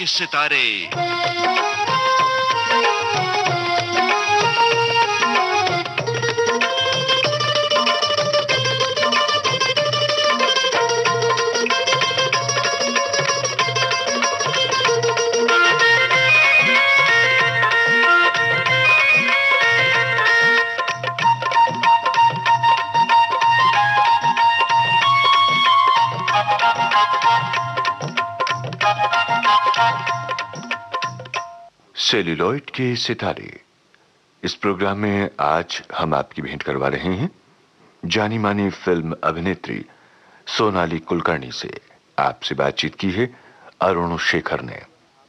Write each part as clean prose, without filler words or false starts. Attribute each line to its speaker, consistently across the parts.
Speaker 1: के सितारे। सेल्यूलॉइड के सितारे। इस प्रोग्राम में आज हम आपकी भेंट करवा रहे हैं जानी मानी फिल्म अभिनेत्री सोनाली कुलकर्णी से। आपसे बातचीत की है अरुण शेखर ने।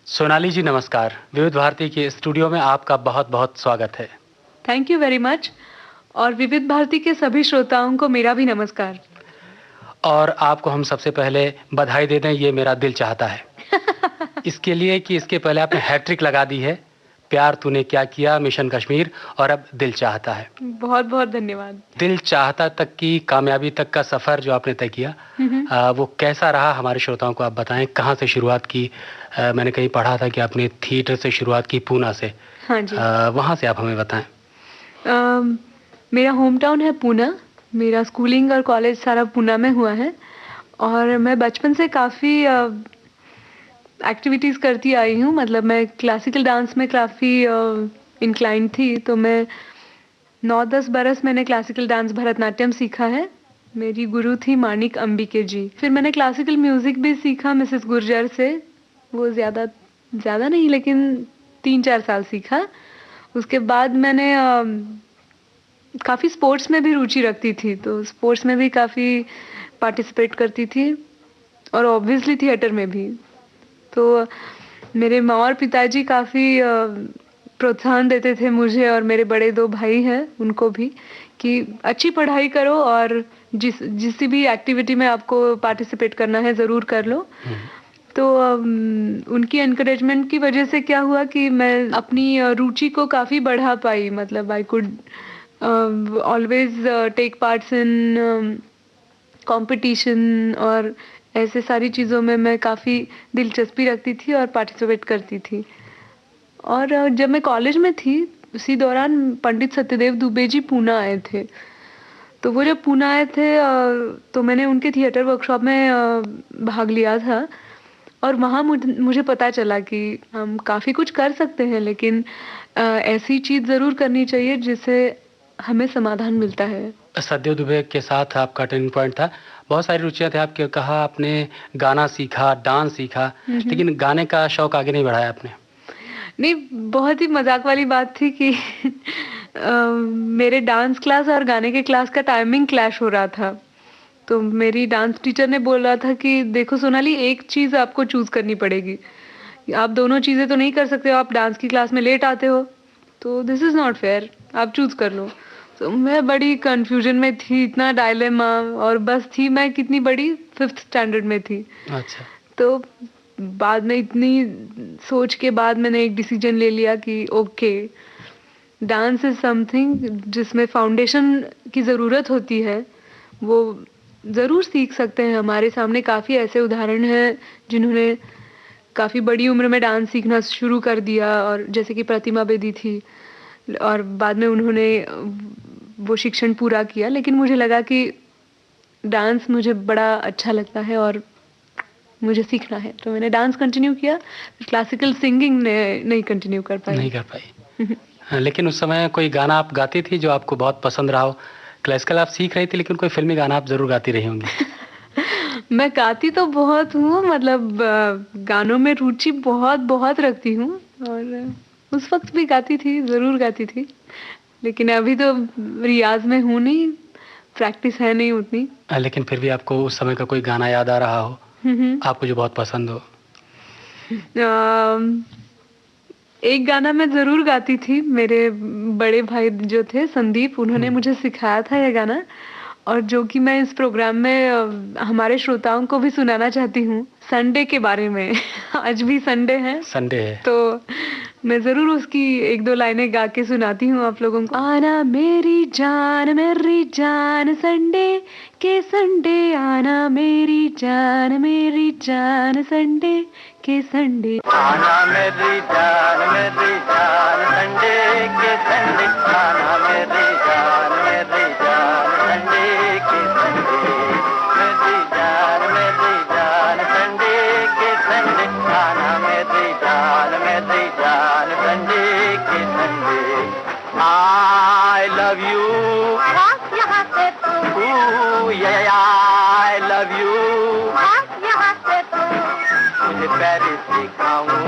Speaker 2: सोनाली जी नमस्कार। विविध भारती के स्टूडियो में आपका बहुत बहुत स्वागत है।
Speaker 3: Thank you very much. और विविध भारती के सभी श्रोताओं को मेरा भी नमस्कार।
Speaker 2: और आपको हम सबसे पहले बधाई दे दें, ये मेरा दिल चाहता है इसके लिए कि इसके पहले आपने हैट्रिक लगा दी है। प्यार तूने क्या किया, मिशन कश्मीर, और अब दिल चाहता है।
Speaker 3: बहुत बहुत धन्यवाद।
Speaker 2: दिल चाहता तक की कामयाबी तक का सफर जो आपने तय किया, वो कैसा रहा, हमारे श्रोताओं को आप बताएं। कहाँ से शुरुआत की? मैंने कहीं पढ़ा था कि आपने थिएटर से शुरुआत की, पूना से।
Speaker 3: हाँ जी।
Speaker 2: वहाँ से आप हमें बताएं।
Speaker 3: मेरा होम टाउन है पूना। मेरा स्कूलिंग और कॉलेज सारा पूना में हुआ है। और मैं बचपन से काफ़ी एक्टिविटीज़ करती आई हूँ। मतलब मैं क्लासिकल डांस में काफ़ी इंक्लाइन थी। तो मैं 9-10 बरस मैंने क्लासिकल डांस भरतनाट्यम सीखा है। मेरी गुरु थी मानिक अंबिके जी। फिर मैंने क्लासिकल म्यूज़िक भी सीखा मिसेस गुर्जर से। वो ज़्यादा नहीं, लेकिन 3-4 साल सीखा। उसके बाद मैंने काफ़ी स्पोर्ट्स में भी रुचि रखती थी, तो स्पोर्ट्स में भी काफ़ी पार्टिसिपेट करती थी, और ऑब्वियसली थिएटर में भी। तो मेरे माँ और पिताजी काफ़ी प्रोत्साहन देते थे मुझे, और मेरे बड़े 2 भाई हैं उनको भी, कि अच्छी पढ़ाई करो और जिस भी एक्टिविटी में आपको पार्टिसिपेट करना है ज़रूर कर लो। तो उनकी एनकरेजमेंट की वजह से क्या हुआ कि मैं अपनी रुचि को काफ़ी बढ़ा पाई। मतलब I could always take parts in competition, और ऐसे सारी चीज़ों में मैं काफ़ी दिलचस्पी रखती थी और पार्टिसिपेट करती थी। और जब मैं कॉलेज में थी उसी दौरान पंडित सत्यदेव दुबे जी पूना आए थे। तो वो जब पूना आए थे तो मैंने उनके थिएटर वर्कशॉप में भाग लिया था। और वहाँ मुझे पता चला कि हम काफ़ी कुछ कर सकते हैं, लेकिन ऐसी चीज़ ज़रूर करनी चाहिए जिससे हमें समाधान मिलता है।
Speaker 2: सत्यदेव दुबे के साथ आपका टर्निंग पॉइंट था। बहुत सारी रुचियां थी आपके। कहा आपने गाना सीखा, डांस सीखा, लेकिन गाने का शौक आगे नहीं बढ़ाया आपने।
Speaker 3: नहीं, बहुत ही मजाक वाली बात थी कि मेरे डांस क्लास और गाने के क्लास का टाइमिंग क्लैश हो रहा था। तो मेरी डांस टीचर ने बोला था कि देखो सोनाली, एक चीज़ आपको चूज़ करनी पड़ेगी। आप दोनों चीज़ें तो नहीं कर सकते हो। आप डांस की क्लास में लेट आते हो, तो दिस इज़ नॉट फेयर, आप चूज़ कर लो। तो मैं बड़ी कन्फ्यूजन में थी, इतना डायलेमा। और बस थी मैं कितनी बड़ी, 5th स्टैंडर्ड में थी।
Speaker 2: अच्छा।
Speaker 3: तो बाद में इतनी सोच के बाद मैंने एक डिसीजन ले लिया कि ओके, डांस इज़ समथिंग जिसमें फाउंडेशन की ज़रूरत होती है, वो ज़रूर सीख सकते हैं। हमारे सामने काफ़ी ऐसे उदाहरण हैं जिन्होंने काफ़ी बड़ी उम्र में डांस सीखना शुरू कर दिया, और जैसे कि प्रतिमा बेदी थी, और बाद में उन्होंने वो शिक्षण पूरा किया। लेकिन मुझे लगा कि डांस मुझे बड़ा अच्छा लगता है और मुझे सीखना है, तो मैंने डांस कंटिन्यू किया। क्लासिकल सिंगिंग नहीं कंटिन्यू कर पाई।
Speaker 2: लेकिन उस समय कोई गाना आप गाती थी जो आपको बहुत पसंद रहा हो? क्लासिकल आप सीख रही थी, लेकिन कोई फिल्मी गाना आप जरूर गाती रही होंगी।
Speaker 3: मैं गाती तो बहुत हूँ, मतलब गानों में रुचि बहुत बहुत रखती हूँ, और उस वक्त भी गाती थी, ज़रूर गाती थी। लेकिन अभी तो रियाज में हूँ नहीं, प्रैक्टिस है नहीं उतनी।
Speaker 2: लेकिन फिर भी आपको उस समय का कोई गाना याद आ रहा हो आपको जो बहुत पसंद हो?
Speaker 3: एक गाना मैं ज़रूर गाती थी। मेरे बड़े भाई जो थे संदीप, उन्होंने मुझे सिखाया था ये गाना, और जो कि मैं इस प्रोग्राम में हमारे श्रोताओं को भी सुनाना चाहती हूँ, संडे के बारे में। आज भी संडे है, तो मैं ज़रूर उसकी 1-2 लाइनें गा के सुनाती हूँ आप लोगों को। आना मेरी जान संडे के संडे, आना मेरी जान संडे के संडे।
Speaker 4: आना मेरी जान संडे के संडे, आना मेरी जान संडे के संडे, मेरी जान संडे के संडे, आना मेरी जान संडे के संडे। I love you, यहाँ से तू, yeah I love you, यहाँ से तू, तुझे पेरिस दिखाऊं,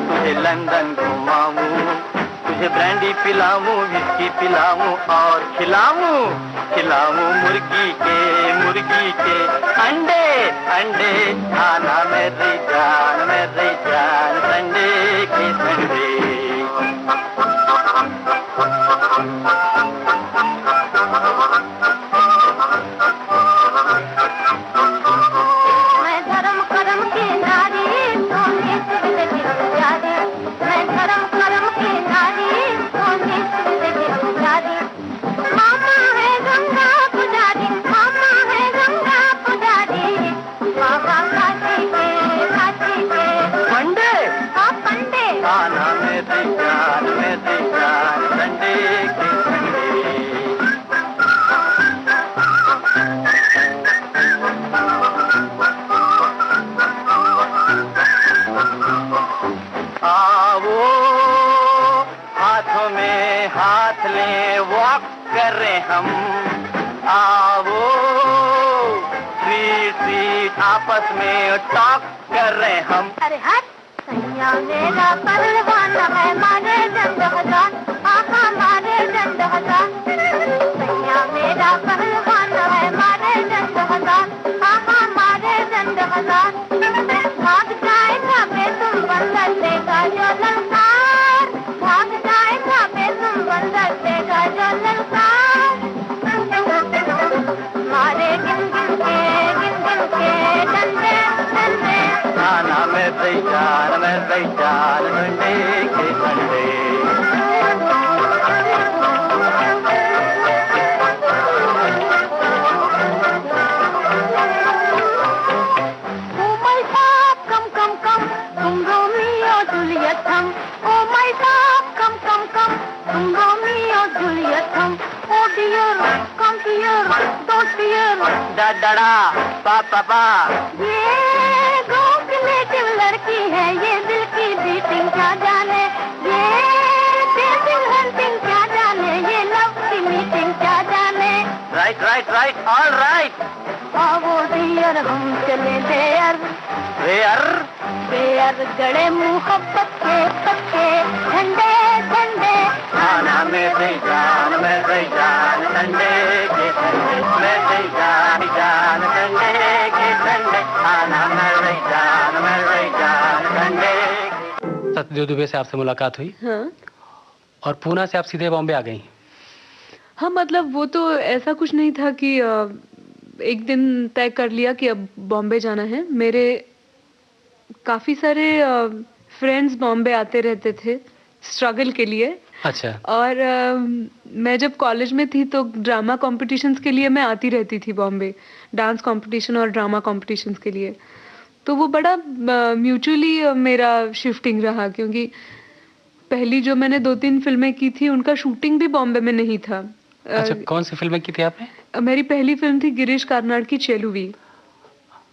Speaker 4: तुझे लंदन घुमाऊं, तुझे ब्रांडी पिलाऊं, विस्की पिलाऊं और खिलाऊं मुर्गी के अंडे अंडे। खाना मेरी जान संडे के संडे। मैं धर्म कर्म की नारी, सोने से पुजारी, मैं धर्म कर्म की नारी, सोने से पुजारी। मामा है गंगा पुजारी, मामा है गंगा पुजारी, बाबा काशी के पंडे, हाँ पंडे। आना मेरी जान संडे के संडे। आओ हाथों में हाथ ले वॉक कर रहे हम, आओ स्वीट आपस में टॉक कर रहे हम। अरे हट सैया मेरा परवाना है, मारे जंग हजार, आहा मारे जंग हजार। सैया मेरा परवाना है, मारे जंग हजार, आहा मारे जंग हजार। भाग जाएगा बेसुम बंदर देगा जो ललकार, भाग जाएगा बेसुम बंदर देगा जो ललकार। मारे गिन गिन के डंडे डंडे। आना मेरी जान संडे के संडे। डड़ा पापा ये गोकुलेटिव लड़की है, ये दिल की बीटिंग क्या जाने, ये डेटिंग हंटिंग क्या जाने, ये लव की मीटिंग क्या जाने। Right all right. आओ डियर हम चले देयर गड़े मुहब्बत के पत्ते ठंडे ठंडे। आना मेरी जान संडे के संडे, मेरी जान संडे के संडे, आना मेरी जान संडे।
Speaker 2: सत्यदेव दुबे से आपसे मुलाकात हुई।
Speaker 3: हाँ
Speaker 2: और पूना से आप सीधे बॉम्बे आ गई।
Speaker 3: हाँ, मतलब वो तो ऐसा कुछ नहीं था कि एक दिन तय कर लिया कि अब बॉम्बे जाना है। मेरे काफी सारे फ्रेंड्स बॉम्बे आते रहते थे स्ट्रगल के लिए।
Speaker 2: अच्छा।
Speaker 3: और मैं जब कॉलेज में थी तो ड्रामा कॉम्पिटिशन्स के लिए मैं आती रहती थी बॉम्बे, डांस कॉम्पिटिशन और ड्रामा कॉम्पिटिशन्स के लिए। तो वो बड़ा म्यूचुअली मेरा शिफ्टिंग रहा, क्योंकि पहली जो मैंने 2-3 फिल्में की थी उनका शूटिंग भी बॉम्बे में नहीं था।
Speaker 2: अच्छा, कौन सी फिल्में की थी आपने?
Speaker 3: मेरी पहली फिल्म थी गिरीश कार्नाड की चेलुवी।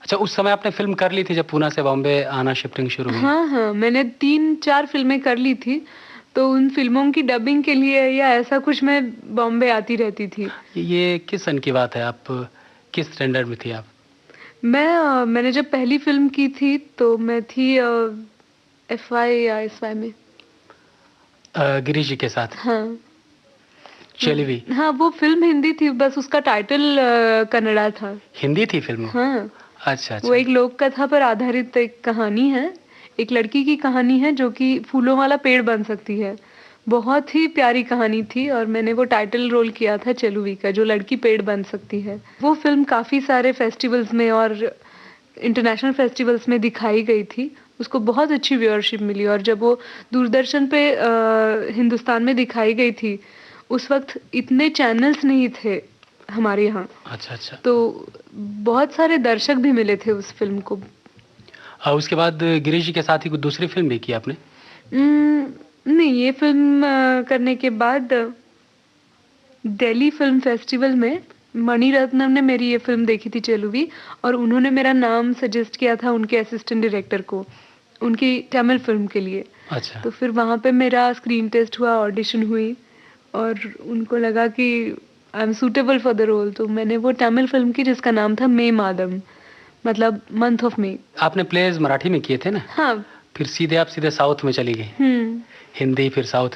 Speaker 2: अच्छा, उस समय आपने फिल्म कर ली थी जब पूना से बॉम्बे आना शिफ्टिंग शुरू हुई?
Speaker 3: हाँ, मैंने 3-4 फिल्में कर ली थी। तो उन फिल्मों की डबिंग के लिए या ऐसा कुछ मैं बॉम्बे आती रहती थी।
Speaker 2: ये किस सन की बात है? आप किस स्टैंडर्ड में थी आप?
Speaker 3: मैंने जब पहली फिल्म की थी तो मैं थी FY या SY में।
Speaker 2: गिरीश जी के साथ?
Speaker 3: हाँ।
Speaker 2: चेलुवी?
Speaker 3: हाँ, वो फिल्म हिंदी थी, बस उसका टाइटल कन्नड़ा था।
Speaker 2: हिंदी थी फिल्म?
Speaker 3: हाँ।
Speaker 2: अच्छा।
Speaker 3: वो एक लोक कथा पर आधारित एक कहानी है, एक लड़की की कहानी है जो कि फूलों वाला पेड़ बन सकती है। बहुत ही प्यारी कहानी थी और मैंने वो टाइटल रोल किया था चेलुवी का, जो लड़की पेड़ बन सकती है। वो फिल्म काफ़ी सारे फेस्टिवल्स में और इंटरनेशनल फेस्टिवल्स में दिखाई गई थी। उसको बहुत अच्छी व्यूअरशिप मिली और जब वो दूरदर्शन पे हिंदुस्तान में दिखाई गई थी, उस वक्त इतने चैनल्स नहीं थे हमारे यहाँ।
Speaker 2: अच्छा अच्छा।
Speaker 3: तो बहुत सारे दर्शक भी मिले थे उस फिल्म को।
Speaker 2: और उसके बाद गिरीश जी के साथ ही कुछ दूसरी फिल्म भी की आपने?
Speaker 3: नहीं, ये फिल्म करने के बाद दिल्ली फिल्म फेस्टिवल में मणिरत्नम ने मेरी ये फिल्म देखी थी चेलुवी, और उन्होंने मेरा नाम सजेस्ट किया था उनके असिस्टेंट डायरेक्टर को, उनकी तमिल फिल्म के लिए।
Speaker 2: अच्छा।
Speaker 3: तो फिर वहाँ पे मेरा स्क्रीन टेस्ट हुआ, ऑडिशन हुई, और उनको लगा कि I am suitable for the role. तो मैंने वो तमिल फिल्म की जिसका नाम था मे मादम, मतलब मंथ ऑफ मे।
Speaker 2: आपने प्लेज मराठी में किए थे ना?
Speaker 3: हाँ।
Speaker 2: फिर आप सीधे साउथ में चली गई। हिंदी फिर साउथ,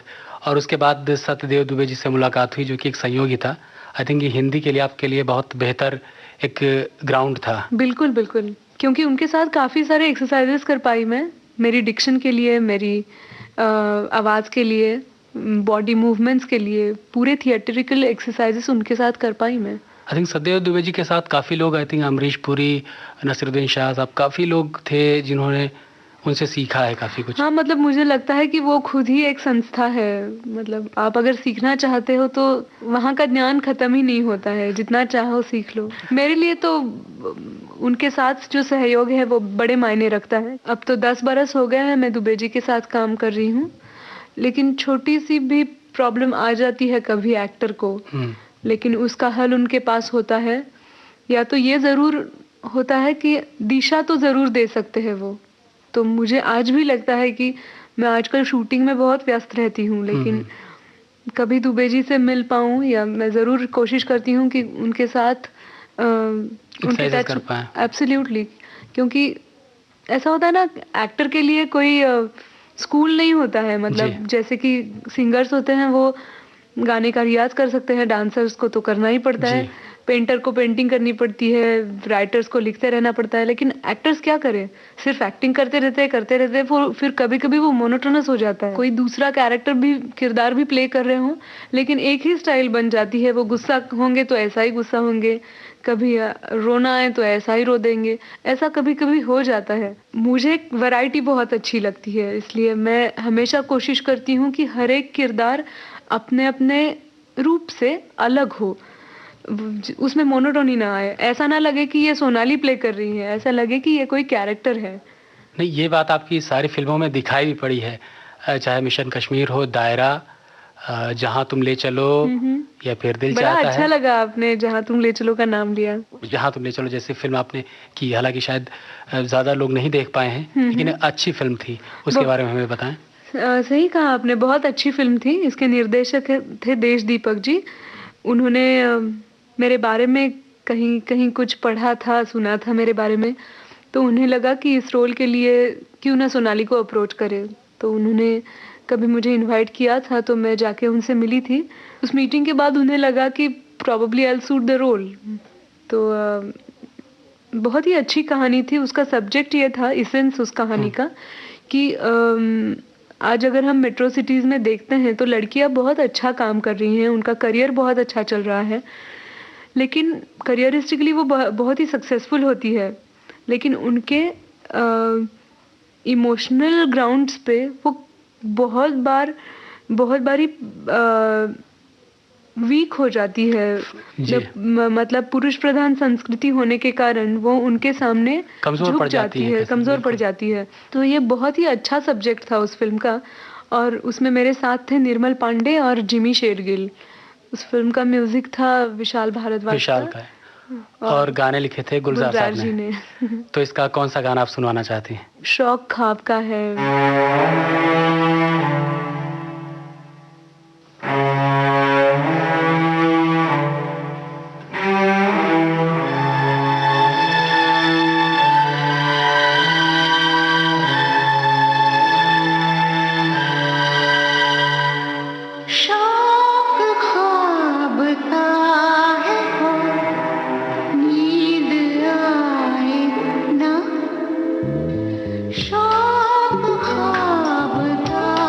Speaker 2: और उसके बाद सत्यदेव दुबे जी से मुलाकात हुई जो कि एक संयोगी था। आई थिंक ये हिंदी के लिए आपके लिए बहुत बेहतर एक ग्राउंड था।
Speaker 3: बिल्कुल बिल्कुल, क्योंकि उनके साथ काफ़ी सारे एक्सरसाइजेस कर पाई मैं, मेरी डिक्शन के लिए, मेरी आवाज़ के लिए, बॉडी मूवमेंट्स के लिए, पूरे थिएटरिकल एक्सरसाइजेस उनके साथ कर पाई मैं।
Speaker 2: आई थिंक सत्यदेव दुबे जी के साथ काफ़ी लोग, आई थिंक अमरीश पुरी, नसीरुद्दीन शाह साहब, काफ़ी लोग थे जिन्होंने उनसे सीखा है काफ़ी कुछ।
Speaker 3: हाँ, मतलब मुझे लगता है कि वो खुद ही एक संस्था है। मतलब आप अगर सीखना चाहते हो तो वहाँ का ज्ञान खत्म ही नहीं होता है, जितना चाहो सीख लो। मेरे लिए तो उनके साथ जो सहयोग है वो बड़े मायने रखता है। अब तो 10 बरस हो गए हैं मैं दुबे जी के साथ काम कर रही हूँ, लेकिन छोटी सी भी प्रॉब्लम आ जाती है कभी एक्टर को, लेकिन उसका हल उनके पास होता है। या तो ये ज़रूर होता है कि दिशा तो ज़रूर दे सकते हैं वो। तो मुझे आज भी लगता है कि मैं आजकल शूटिंग में बहुत व्यस्त रहती हूँ, लेकिन कभी दुबे जी से मिल पाऊँ, या मैं ज़रूर कोशिश करती हूँ कि उनके साथ उनके टच कर पाएं। एब्सोल्युटली, क्योंकि ऐसा होता है ना, एक्टर के लिए कोई स्कूल नहीं होता है। मतलब जैसे कि सिंगर्स होते हैं वो गाने का रियाज कर सकते हैं, डांसर्स को तो करना ही पड़ता है, पेंटर को पेंटिंग करनी पड़ती है, राइटर्स को लिखते रहना पड़ता है, लेकिन एक्टर्स क्या करें, सिर्फ एक्टिंग करते रहते हैं, फिर कभी कभी वो मोनोटोनस हो जाता है। कोई दूसरा कैरेक्टर भी, किरदार भी प्ले कर रहे हों, लेकिन एक ही स्टाइल बन जाती है। वो गुस्सा होंगे तो ऐसा ही गुस्सा होंगे, कभी रोना आए तो ऐसा ही रो देंगे, ऐसा कभी कभी हो जाता है। मुझे वैरायटी बहुत अच्छी लगती है, इसलिए मैं हमेशा कोशिश करती हूँ कि हर एक किरदार अपने अपने रूप से अलग हो, उसमें मोनोटोनी ना आए, ऐसा ना लगे कि ये सोनाली प्ले कर रही है, ऐसा लगे कि ये कोई कैरेक्टर है।
Speaker 2: नहीं, ये बात आपकी सारी फिल्मों में दिखाई भी पड़ी है, चाहे मिशन कश्मीर हो, दायरा, जहां तुम ले चलो, या फिर दिल चाहता है।
Speaker 3: बड़ा अच्छा लगा आपने जहां तुम ले चलो का नाम लिया।
Speaker 2: जहां तुम ले चलो जैसी फिल्म आपने की, हालांकि शायद ज्यादा लोग नहीं देख पाए हैं, लेकिन अच्छी फिल्म थी, उसके बारे में हमें बताएं।
Speaker 3: सही कहा आपने, बहुत अच्छी फिल्म थी। इसके निर्देशक थे देश दीपक जी। उन्होंने मेरे बारे में कहीं कहीं कुछ पढ़ा था, सुना था मेरे बारे में, तो उन्हें लगा कि इस रोल के लिए क्यों ना सोनाली को अप्रोच करे। तो उन्होंने कभी मुझे इनवाइट किया था, तो मैं जाके उनसे मिली थी। उस मीटिंग के बाद उन्हें लगा कि probably I will suit the role. तो बहुत ही अच्छी कहानी थी। उसका सब्जेक्ट ये था, इसेंस उस कहानी का, कि आज अगर हम मेट्रो सिटीज़ में देखते हैं तो लड़कियां बहुत अच्छा काम कर रही हैं, उनका करियर बहुत अच्छा चल रहा है, लेकिन करियरिस्टिकली वो बहुत ही सक्सेसफुल होती है, लेकिन उनके इमोशनल ग्राउंड्स पे वो बहुत बारी वीक हो जाती है। मतलब पुरुष प्रधान संस्कृति होने के कारण वो उनके सामने
Speaker 2: कमजोर पड़
Speaker 3: जाती है। तो ये बहुत ही अच्छा सब्जेक्ट था उस फिल्म का, और उसमें मेरे साथ थे निर्मल पांडे और जिमी शेरगिल। उस फिल्म का म्यूजिक था विशाल भारद्वाज का,
Speaker 2: और गाने लिखे थे गुलजार साहब जी ने। तो इसका कौन सा गाना आप सुनवाना चाहती हैं?
Speaker 3: शौक ख्वाब का है। शौक ख्वाब का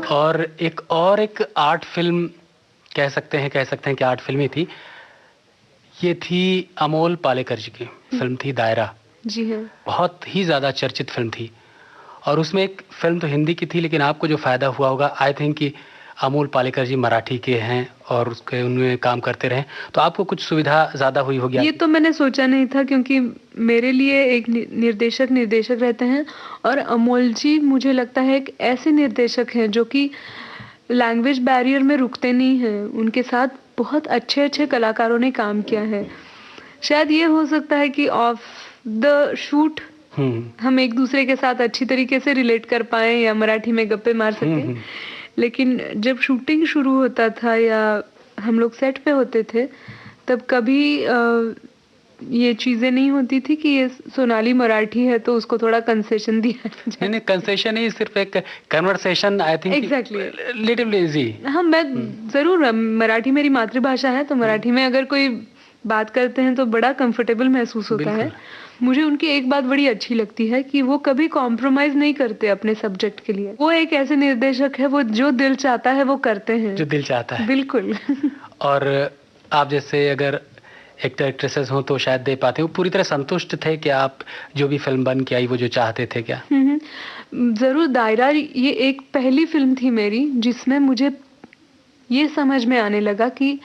Speaker 2: और एक आर्ट फिल्म कह सकते हैं कि आर्ट फिल्म ही थी। ये थी अमोल पालेकर जी की फिल्म थी दायरा।
Speaker 3: जी हाँ।
Speaker 2: बहुत ही ज़्यादा चर्चित फिल्म थी और उसमें एक फिल्म तो हिंदी की थी, लेकिन आपको जो फ़ायदा हुआ होगा, आई थिंक कि अमोल पालेकर जी मराठी के हैं और उसके उनमें काम करते रहे, तो आपको कुछ सुविधा ज़्यादा हुई होगी।
Speaker 3: ये तो मैंने सोचा नहीं था, क्योंकि मेरे लिए एक निर्देशक रहते हैं और अमोल जी मुझे लगता है एक ऐसे निर्देशक हैं जो कि लैंग्वेज बैरियर में रुकते नहीं हैं। उनके साथ बहुत अच्छे अच्छे कलाकारों ने काम किया है। शायद ये हो सकता है कि ऑफ द शूट हम एक दूसरे के साथ अच्छी तरीके से रिलेट कर पाए या मराठी में गप्पे मार सके, लेकिन जब शूटिंग शुरू होता था या हम लोग सेट पे होते थे तब कभी ये चीजें नहीं होती थी कि ये सोनाली मराठी है तो उसको थोड़ा कंसेशन दिया जाए।
Speaker 2: नहीं, कंसेशन ही सिर्फ एक conversation, I think
Speaker 3: exactly
Speaker 2: little easy.
Speaker 3: हाँ, मैं जरूर, मराठी मेरी मातृभाषा है तो मराठी में अगर कोई बात करते हैं तो बड़ा कंफर्टेबल महसूस होता है। मुझे उनकी एक बात बड़ी अच्छी लगती है कि वो कभी कॉम्प्रोमाइज नहीं करते अपने सब्जेक्ट के लिए। वो एक ऐसे निर्देशक है, वो जो दिल चाहता है वो करते हैं, जो दिल चाहता है। बिल्कुल।
Speaker 2: और आप जैसे अगर एक्टर एक्ट्रेसेस हो तो शायद दे पाते हो, पूरी तरह संतुष्ट थे कि आप जो भी फिल्म बन के आई वो जो चाहते थे क्या?
Speaker 3: जरूर। दायरा ये एक पहली फिल्म थी मेरी जिसमें मुझे ये समझ में आने लगा कि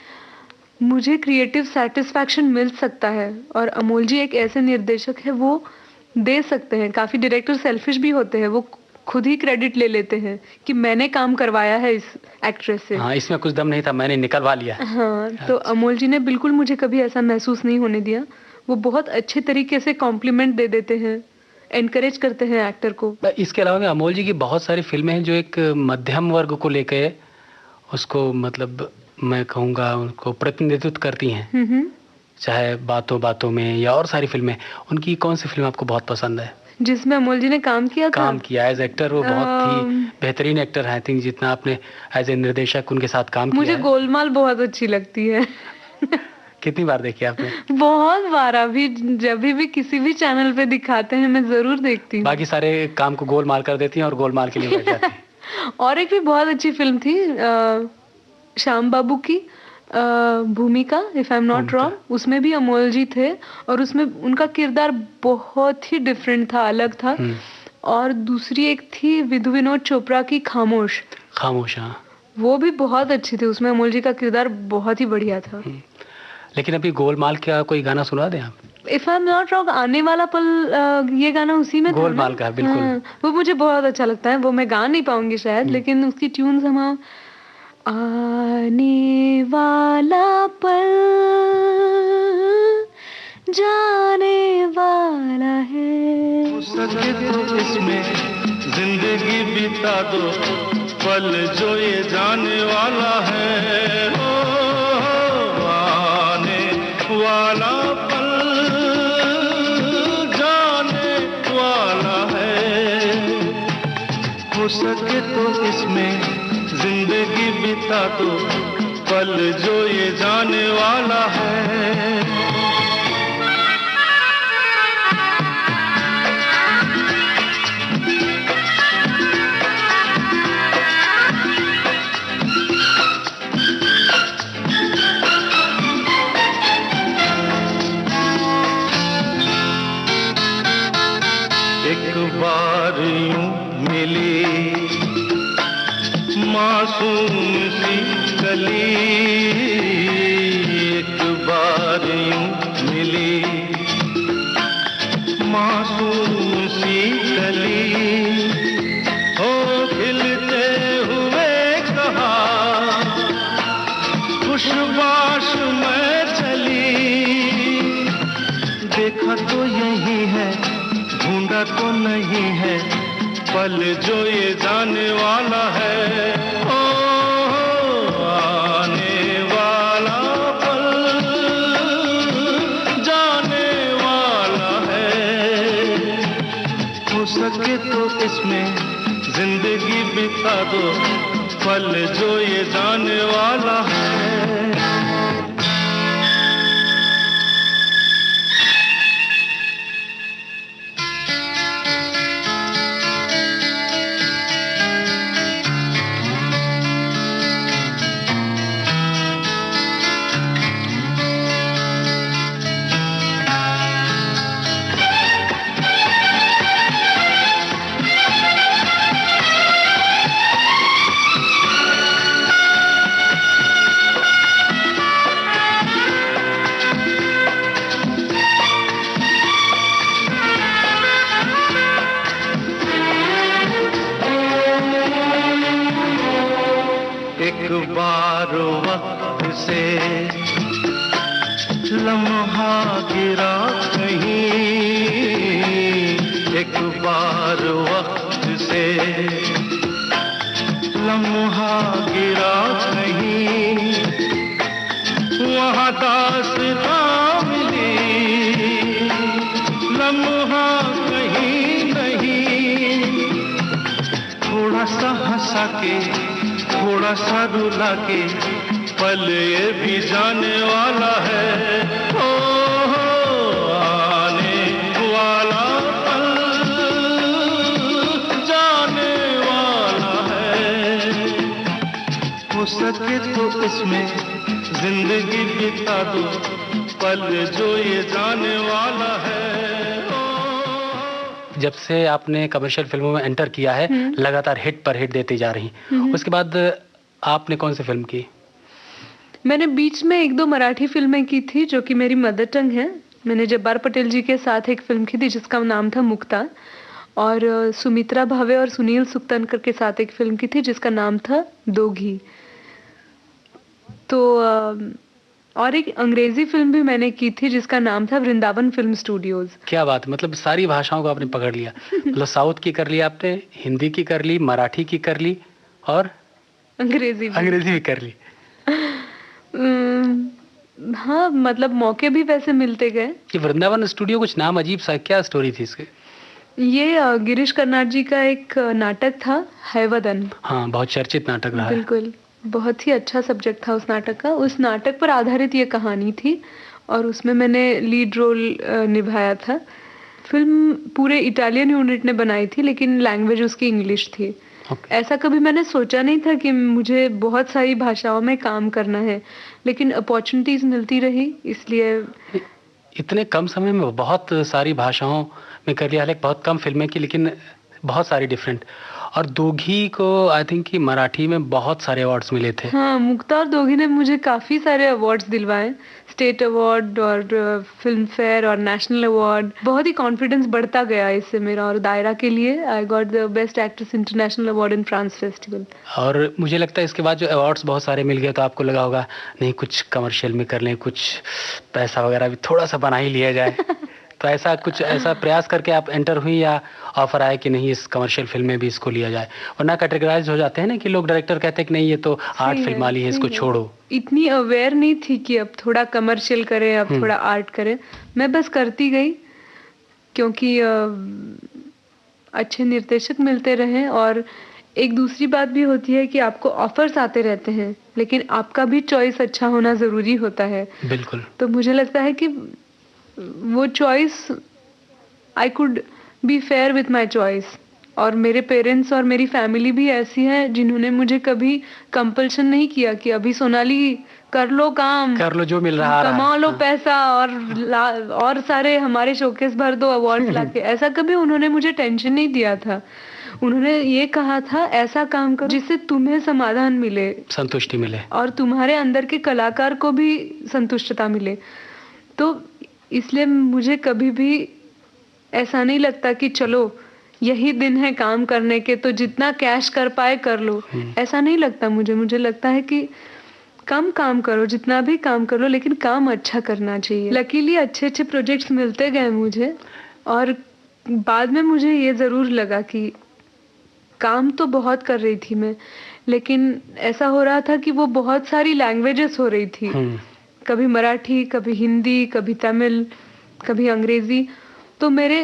Speaker 3: मुझे क्रिएटिव सेटिस्फैक्शन मिल सकता है और अमोल जी एक ऐसे निर्देशक है, वो दे सकते हैं। काफी डायरेक्टर सेल्फिश भी होते हैं, वो खुद ही क्रेडिट ले लेते हैं कि मैंने काम करवाया है इस एक्ट्रेस से।
Speaker 2: हाँ, इसमें कुछ दम नहीं था, मैंने निकलवा लिया।
Speaker 3: हाँ, तो अमोल जी ने बिल्कुल मुझे कभी ऐसा महसूस नहीं होने दिया। वो बहुत अच्छे तरीके से कॉम्प्लीमेंट दे देते हैं, एनकरेज करते हैं एक्टर को।
Speaker 2: इसके अलावा अमोल जी की बहुत सारी फिल्में हैं जो एक मध्यम वर्ग को लेकर उसको, मतलब मैं कहूँगा उनको प्रतिनिधित्व करती हैं, चाहे बातों बातों में या और सारी फिल्में। उनकी कौन सी फिल्म आपको बहुत पसंद है
Speaker 3: जिसमें अमोल जी ने काम किया
Speaker 2: एज एक्टर? वो बहुत ही बेहतरीन एक्टर है, आई थिंक, जितना आपने एज ए निर्देशक उनके साथ काम किया।
Speaker 3: मुझे गोलमाल बहुत अच्छी लगती है।
Speaker 2: कितनी बार देखी आपने?
Speaker 3: बहुत बार। अभी जब भी किसी भी चैनल पे दिखाते हैं मैं जरूर देखती हूँ।
Speaker 2: बाकी सारे काम को गोलमाल कर देती हैं और गोलमाल के लिए बैठ जाती हैं।
Speaker 3: और एक भी बहुत अच्छी फिल्म थी श्याम बाबू की, भूमिका, if I am not wrong. उसमें भी अमोल जी थे और उसमें उनका किरदार बहुत ही डिफरेंट था, अलग था। और दूसरी एक थी विधु विनोद चोपड़ा की खामोश।
Speaker 2: हाँ,
Speaker 3: वो भी बहुत अच्छी थी। उसमें अमोल जी का किरदार बहुत ही बढ़िया था।
Speaker 2: लेकिन अभी गोलमाल का कोई गाना सुना दें आप?
Speaker 3: If I am not wrong, आने वाला पल, ये गाना उसी में
Speaker 2: गोलमाल का, बिल्कुल।
Speaker 3: हाँ, वो मुझे बहुत अच्छा लगता है। वो मैं गा नहीं पाऊंगी शायद, लेकिन उसकी ट्यून हम आने वाला पल जाने वाला है।
Speaker 5: हो सके तो इसमें जिंदगी बिता दो, पल जो ये जाने वाला है। हो आने वाला पल जाने वाला है। हो सके तो इसमें जिंदगी बिता दो, पल जो ये जाने वाला है। एक बार यूं मिली मासूम सी कली, एक बार यूं मिली मासूम सी कली। हो खिलते हुए कहा खुशबाश में चली। देखा तो यही है, ढूंढा तो नहीं है, पल जो ये जाने वाला है। ओ आने वाला पल जाने वाला है। हो सके तो इसमें जिंदगी बिता दो, पल जो ये जाने वाला है। एक बार वक्त से लम्हा गिरा कहीं, एक बार वक्त से लम्हा गिरा कहीं, वहाँ दास्तां मिली, लम्हा कहीं नहीं। थोड़ा सा हंसा के, थोड़ा सा रुला के, पल ये भी जाने वाला है। ओ आने वाला पल जाने वाला है। हो सके तो इसमें जिंदगी बिता दो, पल जो ये जाने वाला है।
Speaker 2: जब से आपने कमर्शियल फिल्मों में एंटर किया है, लगातार हिट पर हिट देती जा रही, उसके बाद आपने कौन सी फिल्म की?
Speaker 3: मैंने बीच में 1-2 मराठी फिल्में की थी जो कि मेरी मदर टंग है। मैंने जब्बार पटेल जी के साथ एक फिल्म की थी जिसका नाम था मुक्ता, और सुमित्रा भावे और सुनील सुक्तनकर के साथ एक फिल्म की थी जिसका नाम था दोघी। तो और एक अंग्रेजी फिल्म भी मैंने की थी जिसका नाम था वृंदावन फिल्म स्टूडियोज।
Speaker 2: क्या बात, मतलब सारी भाषाओं को आपने पकड़ लिया। मतलब साउथ की कर ली आपने, हिंदी की कर ली, मराठी की कर ली और
Speaker 3: अंग्रेजी
Speaker 2: भी कर ली।
Speaker 3: हाँ, मतलब मौके भी वैसे मिलते गए।
Speaker 2: ये वृंदावन स्टूडियो कुछ नाम अजीब सा, क्या स्टोरी थी इसके?
Speaker 3: ये गिरीश कर्नाड जी का एक नाटक था, हैवदन।
Speaker 2: हाँ, बहुत चर्चित नाटक रहा है।
Speaker 3: बिल्कुल, बहुत ही अच्छा सब्जेक्ट था उस नाटक का। उस नाटक पर आधारित ये कहानी थी और उसमें मैंने लीड रोल निभाया था। फिल्म पूरे इटालियन यूनिट ने बनाई थी लेकिन लैंग्वेज उसकी इंग्लिश थी। ऐसा कभी मैंने सोचा नहीं था कि मुझे बहुत सारी भाषाओं में काम करना है, लेकिन अपॉर्चुनिटीज मिलती रही, इसलिए।
Speaker 2: इतने कम समय में बहुत सारी भाषाओं में कर लिया, हालांकि बहुत कम फिल्में की लेकिन बहुत सारी डिफरेंट। और दोघी को आई थिंक कि मराठी में बहुत सारे अवार्ड्स मिले थे।
Speaker 3: हाँ, मुक्ता और दोघी ने मुझे काफ़ी सारे अवार्ड्स दिलवाए, स्टेट अवार्ड और फिल्म फेयर और नेशनल अवार्ड। बहुत ही कॉन्फिडेंस बढ़ता गया इससे मेरा। और दायरा के लिए I got the best actress international award in France festival.
Speaker 2: और मुझे लगता है इसके बाद जो अवार्ड्स बहुत सारे मिल गए तो आपको लगा होगा नहीं कुछ कमर्शियल में कर लें, कुछ पैसा वगैरह भी थोड़ा सा बना ही लिया जाए। तो ऐसा कुछ ऐसा प्रयास करके आप एंटर हुई या ऑफर आया कि नहीं इस कमर्शियल फिल्म में भी इसको लिया जाए? वरना कैटेगराइज हो जाते हैं ना कि लोग डायरेक्टर कहते हैं कि नहीं ये तो आर्ट फिल्म वाली है, इसको छोड़ो।
Speaker 3: इतनी अवेयर नहीं थी कि अब थोड़ा कमर्शियल करें, अब थोड़ा आर्ट करें। मैं बस करती गई क्योंकि अच्छे निर्देशक मिलते रहे। और एक दूसरी बात भी होती है कि आपको ऑफर्स आते रहते हैं लेकिन आपका भी चॉइस अच्छा होना ज़रूरी होता है।
Speaker 2: बिल्कुल।
Speaker 3: तो मुझे लगता है कि वो choice, I could be fair with my choice. और मेरे पेरेंट्स और मेरी फैमिली भी ऐसी है जिन्होंने मुझे कभी कंपल्शन नहीं किया कि अभी सोनाली कर लो काम,
Speaker 2: कर लो जो मिल रहा है,
Speaker 3: कमा लो पैसा और सारे हमारे शोकेस भर दो अवार्ड लाके। ऐसा कभी उन्होंने मुझे टेंशन नहीं दिया था। उन्होंने ये कहा था ऐसा काम करो जिससे तुम्हें समाधान मिले,
Speaker 2: संतुष्टि मिले
Speaker 3: और तुम्हारे अंदर के कलाकार को भी संतुष्टता मिले। तो इसलिए मुझे कभी भी ऐसा नहीं लगता कि चलो यही दिन है काम करने के तो जितना कैश कर पाए कर लो। ऐसा नहीं लगता मुझे लगता है कि कम काम करो, जितना भी काम कर लो, लेकिन काम अच्छा करना चाहिए। लकीली अच्छे अच्छे प्रोजेक्ट्स मिलते गए मुझे। और बाद में मुझे ये ज़रूर लगा कि काम तो बहुत कर रही थी मैं, लेकिन ऐसा हो रहा था कि वो बहुत सारी लैंग्वेजेस हो रही थी। कभी मराठी, कभी हिंदी, कभी तमिल, कभी अंग्रेजी। तो मेरे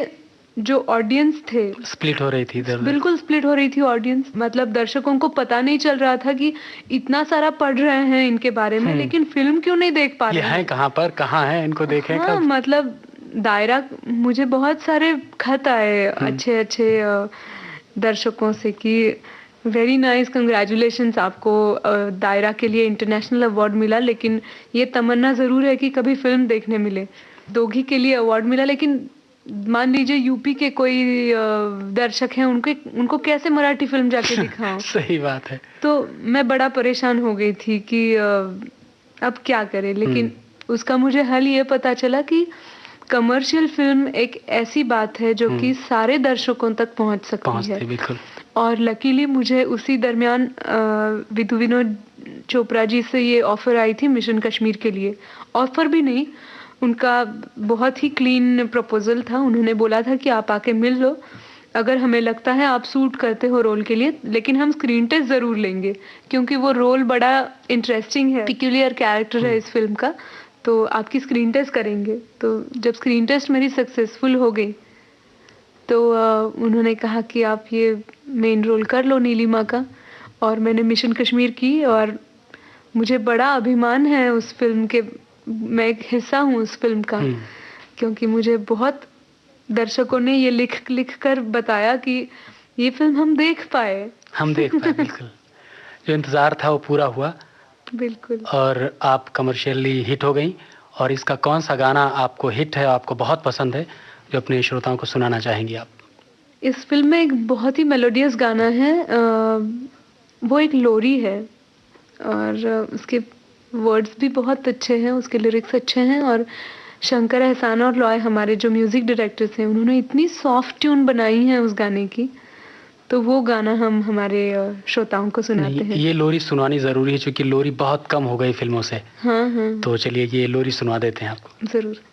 Speaker 3: जो ऑडियंस थे
Speaker 2: स्प्लिट हो रही थी,
Speaker 3: बिल्कुल स्प्लिट हो रही थी ऑडियंस। मतलब दर्शकों को पता नहीं चल रहा था कि इतना सारा पढ़ रहे हैं इनके बारे में लेकिन फिल्म क्यों नहीं देख पा रहे हैं,
Speaker 2: कहाँ पर कहाँ है, इनको देखें
Speaker 3: हाँ,
Speaker 2: कब?
Speaker 3: मतलब दायरा, मुझे बहुत सारे खत आए अच्छे अच्छे दर्शकों से कि वेरी नाइस, कंग्रेचुलेशंस, आपको दायरा के लिए इंटरनेशनल अवार्ड मिला, लेकिन ये तमन्ना ज़रूर है कि कभी फिल्म देखने मिले। दोघी के लिए अवार्ड मिला, लेकिन मान लीजिए यूपी के कोई दर्शक हैं, उनको कैसे मराठी फिल्म जाके दिखाऊं?
Speaker 2: सही बात है।
Speaker 3: तो मैं बड़ा परेशान हो गई थी कि अब क्या करें। लेकिन उसका मुझे हल ये पता चला कि कमर्शियल फिल्म एक ऐसी बात है जो कि सारे दर्शकों तक पहुंच सकती है।
Speaker 2: बिल्कुल।
Speaker 3: और लकीली मुझे उसी दरमियान विधु विनोद चोपड़ा जी से ये ऑफ़र आई थी मिशन कश्मीर के लिए। ऑफ़र भी नहीं, उनका बहुत ही क्लीन प्रपोज़ल था। उन्होंने बोला था कि आप आके मिल लो, अगर हमें लगता है आप सूट करते हो रोल के लिए, लेकिन हम स्क्रीन टेस्ट ज़रूर लेंगे, क्योंकि वो रोल बड़ा इंटरेस्टिंग है, पिक्यूलियर कैरेक्टर है इस फिल्म का, तो आपकी स्क्रीन टेस्ट करेंगे। तो जब स्क्रीन टेस्ट मेरी सक्सेसफुल हो गई तो उन्होंने कहा कि आप ये मेन रोल कर लो नीलिमा का, और मैंने मिशन कश्मीर की, और मुझे बड़ा अभिमान है उस फिल्म के, मैं एक हिस्सा हूँ उस फिल्म का, क्योंकि मुझे बहुत दर्शकों ने ये लिख लिख कर बताया कि ये फिल्म हम देख पाए।
Speaker 2: बिल्कुल, जो इंतज़ार था वो पूरा हुआ।
Speaker 3: बिल्कुल।
Speaker 2: और आप कमर्शियली हिट हो गई। और इसका कौन सा गाना आपको हिट है, आपको बहुत पसंद है, जो अपने श्रोताओं को सुनाना चाहेंगी आप?
Speaker 3: इस फिल्म में एक बहुत ही मेलोडियस गाना है, वो एक लोरी है, और उसके वर्ड्स भी बहुत अच्छे हैं, उसके लिरिक्स अच्छे हैं, और शंकर एहसान और लॉय हमारे जो म्यूज़िक डायरेक्टर्स हैं, उन्होंने इतनी सॉफ्ट ट्यून बनाई है उस गाने की, तो वो गाना हम हमारे श्रोताओं को सुनाते हैं।
Speaker 2: ये लोरी सुनानी ज़रूरी है, क्योंकि लोरी बहुत कम हो गई फिल्मों से।
Speaker 3: हाँ।
Speaker 2: तो चलिए ये लोरी सुना देते हैं आपको।
Speaker 3: ज़रूर।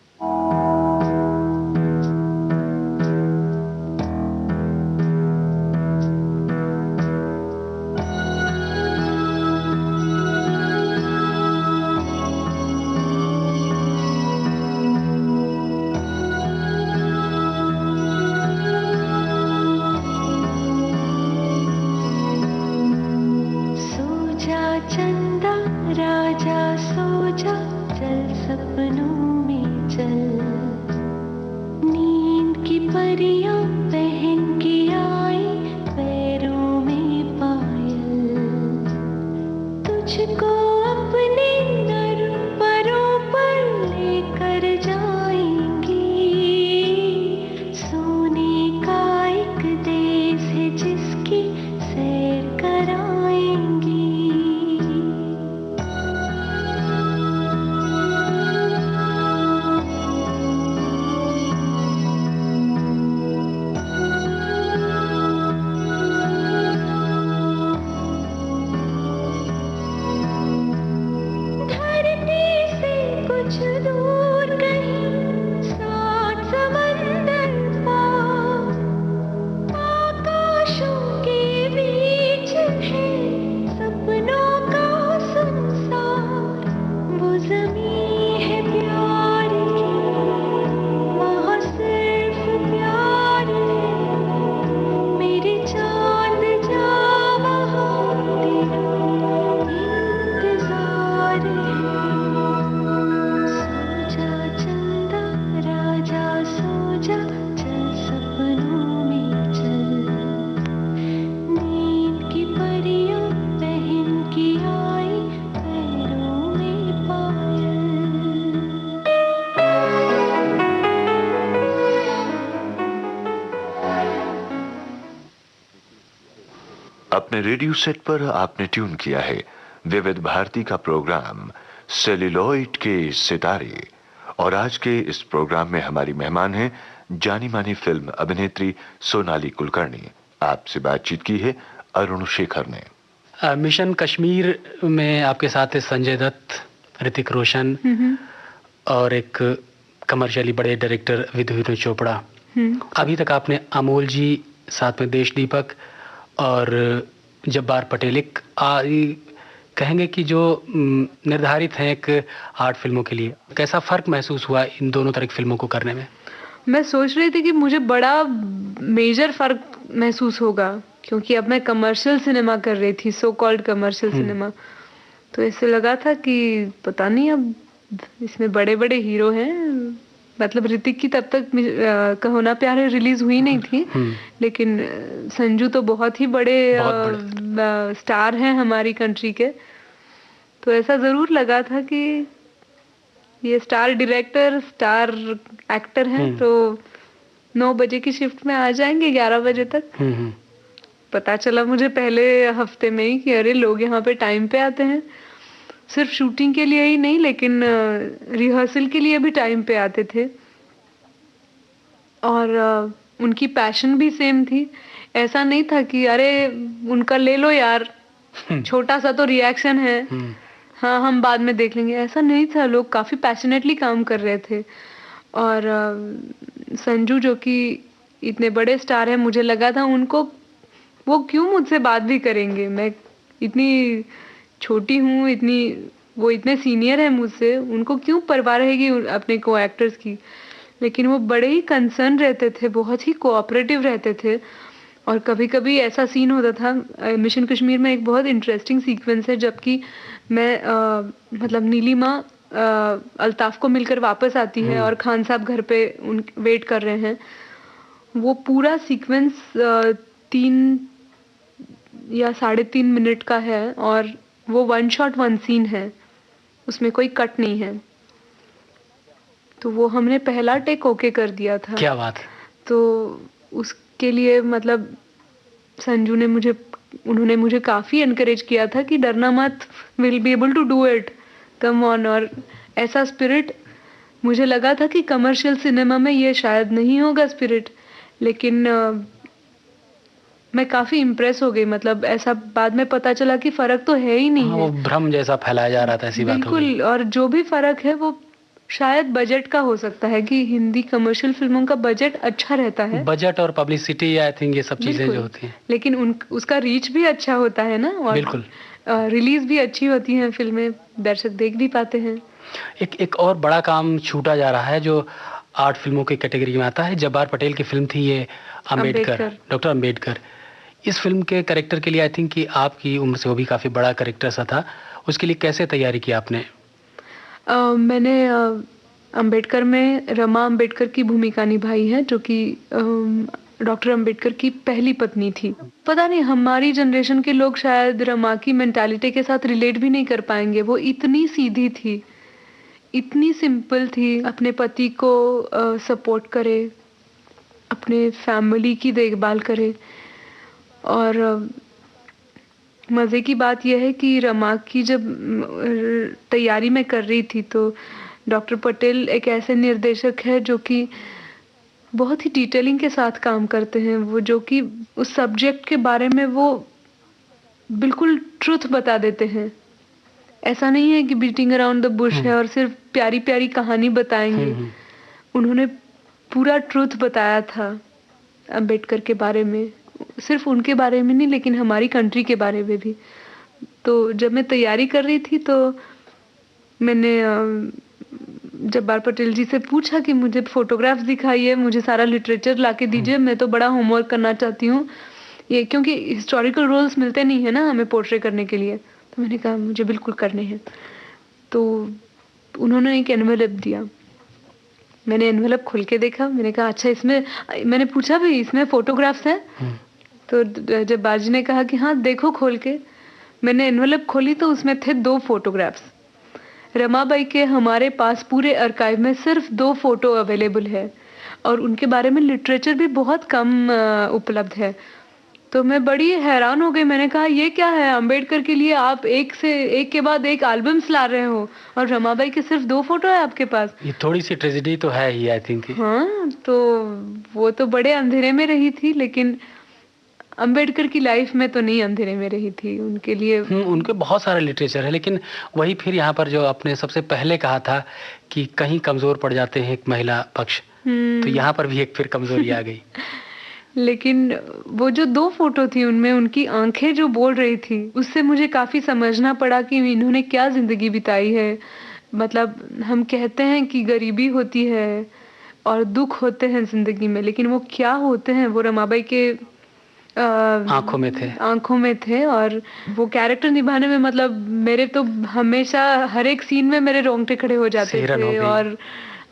Speaker 1: अपने रेडियो सेट पर आपने ट्यून किया है विविध भारती का प्रोग्राम सेल्यूलॉइड के सितारे, और आज के इस प्रोग्राम में हमारी मेहमान हैं जानी मानी फिल्म अभिनेत्री सोनाली कुलकर्णी। आपसे बातचीत की है अरुण शेखर ने।
Speaker 2: मिशन कश्मीर में आपके साथ है संजय दत्त, ऋतिक रोशन और एक कमर्शियली बड़े डायरेक्टर विधु चोपड़ा। अभी तक आपने अमोल जी, साथ में देश दीपक और जब्बार पटेल, एक कहेंगे कि जो निर्धारित हैं एक 8 फिल्मों के लिए, कैसा फ़र्क महसूस हुआ इन दोनों तरह की फिल्मों को करने में?
Speaker 3: मैं सोच रही थी कि मुझे बड़ा मेजर फ़र्क महसूस होगा, क्योंकि अब मैं कमर्शियल सिनेमा कर रही थी, सो कॉल्ड कमर्शियल सिनेमा। तो ऐसे लगा था कि पता नहीं, अब इसमें बड़े बड़े हीरो हैं, मतलब ऋतिक की तब तक कहो ना प्यारे रिलीज हुई नहीं थी, लेकिन संजू तो बहुत ही बड़े स्टार हैं हमारी कंट्री के। तो ऐसा ज़रूर लगा था कि ये स्टार डायरेक्टर, स्टार एक्टर हैं, तो 9 बजे की शिफ्ट में आ जाएंगे 11 बजे तक। पता चला मुझे पहले हफ्ते में ही कि अरे लोग यहाँ पे टाइम पे आते हैं, सिर्फ शूटिंग के लिए ही नहीं लेकिन रिहर्सल के लिए भी टाइम पे आते थे, और उनकी पैशन भी सेम थी। ऐसा नहीं था कि अरे उनका ले लो यार, छोटा सा तो रिएक्शन है, हाँ हम बाद में देख लेंगे, ऐसा नहीं था। लोग काफी पैशनेटली काम कर रहे थे। और संजू जो कि इतने बड़े स्टार हैं, मुझे लगा था उनको वो क्यों मुझसे बात भी करेंगे, मैं इतनी छोटी हूँ, वो इतने सीनियर है मुझसे, उनको क्यों परवाह रहेगी अपने को एक्टर्स की। लेकिन वो बड़े ही कंसर्न रहते थे, बहुत ही कोऑपरेटिव रहते थे। और कभी कभी ऐसा सीन होता था मिशन कश्मीर में, एक बहुत इंटरेस्टिंग सीक्वेंस है, जबकि मैं मतलब नीलिमा अल्ताफ को मिलकर वापस आती है और खान साहब घर पे वेट कर रहे हैं। वो पूरा सीक्वेंस 3 या 3.5 मिनट का है और वो 1 शॉट 1 सीन है, उसमें कोई कट नहीं है। तो वो हमने पहला टेक ओके कर दिया था।
Speaker 2: क्या बात।
Speaker 3: तो उसके लिए मतलब उन्होंने मुझे काफी एनकरेज किया था कि डरना मत, will be able to do it, come on. और ऐसा स्पिरिट मुझे लगा था कि कमर्शियल सिनेमा में ये शायद नहीं होगा स्पिरिट, लेकिन मैं काफी इम्प्रेस हो गई। मतलब ऐसा बाद में पता चला कि फर्क तो है ही नहीं है।
Speaker 2: वो भ्रम जैसा फैलाया जा रहा था, ऐसी बात हो गई।
Speaker 3: बिल्कुल। और जो भी फर्क है वो शायद बजट का हो सकता है कि हिंदी कमर्शियल फिल्मों का बजट अच्छा रहता है,
Speaker 2: बजट और पब्लिसिटी, आई थिंक ये सब चीजें जो होती हैं।
Speaker 3: लेकिन उसका रीच भी अच्छा होता है ना, और
Speaker 2: बिल्कुल
Speaker 3: रिलीज भी अच्छी होती हैं फिल्में, दर्शक देख भी पाते हैं।
Speaker 2: एक और बड़ा काम छूटा जा रहा है जो आर्ट फिल्मों की कैटेगरी में आता है। जब्बार पटेल की फिल्म थी ये अम्बेडकर, डॉक्टर अम्बेडकर। इस फिल्म के कैरेक्टर के लिए आई थिंक कि आपकी उम्र से वो भी काफी बड़ा कैरेक्टर सा था, उसके लिए कैसे तैयारी की आपने?
Speaker 3: मैंने अम्बेडकर में रमा अम्बेडकर की भूमिका निभाई है, जो कि डॉक्टर अम्बेडकर की पहली पत्नी थी। पता नहीं हमारी जनरेशन के लोग शायद रमा की मेंटालिटी के साथ रिलेट भी नहीं कर पाएंगे। वो इतनी सीधी थी, इतनी सिंपल थी, अपने पति को सपोर्ट करे, अपने फैमिली की देखभाल करे। और मज़े की बात यह है कि रमा की जब तैयारी में कर रही थी तो डॉक्टर पटेल एक ऐसे निर्देशक है जो कि बहुत ही डिटेलिंग के साथ काम करते हैं। वो जो कि उस सब्जेक्ट के बारे में वो बिल्कुल ट्रुथ बता देते हैं। ऐसा नहीं है कि बीटिंग अराउंड द बुश है और सिर्फ प्यारी प्यारी कहानी बताएंगे। उन्होंने पूरा ट्रुथ बताया था अम्बेडकर के बारे में, सिर्फ उनके बारे में नहीं लेकिन हमारी कंट्री के बारे में भी। तो जब मैं तैयारी कर रही थी तो मैंने जब्बार पटेल जी से पूछा कि मुझे फोटोग्राफ्स दिखाइए, मुझे सारा लिटरेचर लाके दीजिए, मैं तो बड़ा होमवर्क करना चाहती हूँ ये, क्योंकि हिस्टोरिकल रोल्स मिलते नहीं है ना हमें पोर्ट्रे करने के लिए। तो मैंने कहा मुझे बिल्कुल करने हैं। तो उन्होंने एक एनवेलप दिया, मैंने एनवेलप खोल के देखा, मैंने कहा अच्छा इसमें, मैंने पूछा भी इसमें फोटोग्राफ्स हैं? तो जब बाजी ने कहा कि हाँ देखो खोल के, मैंने एनवेलप खोली तो उसमें थे 2 फोटोग्राफ्स। रमाबाई के हमारे पास पूरे आर्काइव में सिर्फ 2 फोटो अवेलेबल है और उनके बारे में लिटरेचर भी बहुत कम उपलब्ध है। तो मैं बड़ी हैरान हो गई। मैंने कहा ये क्या है, अम्बेडकर के लिए आप एक से एक के बाद एक एल्बम्स ला रहे हो और रमाबाई के सिर्फ 2 फोटो है आपके पास।
Speaker 2: ये थोड़ी सी ट्रेजेडी तो है ही आई थिंक।
Speaker 3: हाँ, तो वो तो बड़े अंधेरे में रही थी, लेकिन अम्बेडकर की लाइफ में तो नहीं अंधेरे में रही थी। उनके लिए
Speaker 2: उनके बहुत सारे लिटरेचर है, लेकिन वही फिर यहाँ पर जो आपने सबसे पहले कहा था कि कहीं कमजोर पड़ जाते हैं एक महिला पक्ष, तो यहाँ पर भी एक फिर कमजोरी आ गई।
Speaker 3: लेकिन वो जो 2 फोटो थी उनमें उनकी आंखें जो बोल रही थी, उससे मुझे काफी समझना पड़ा कि इन्होंने क्या जिंदगी बिताई है। मतलब हम कहते हैं कि गरीबी होती है और दुख होते हैं जिंदगी में, लेकिन वो क्या होते हैं वो रमाबाई के आंखों में थे। और वो कैरेक्टर निभाने में मतलब मेरे तो हमेशा हर एक सीन में मेरे रोंगटे खड़े हो जाते थे और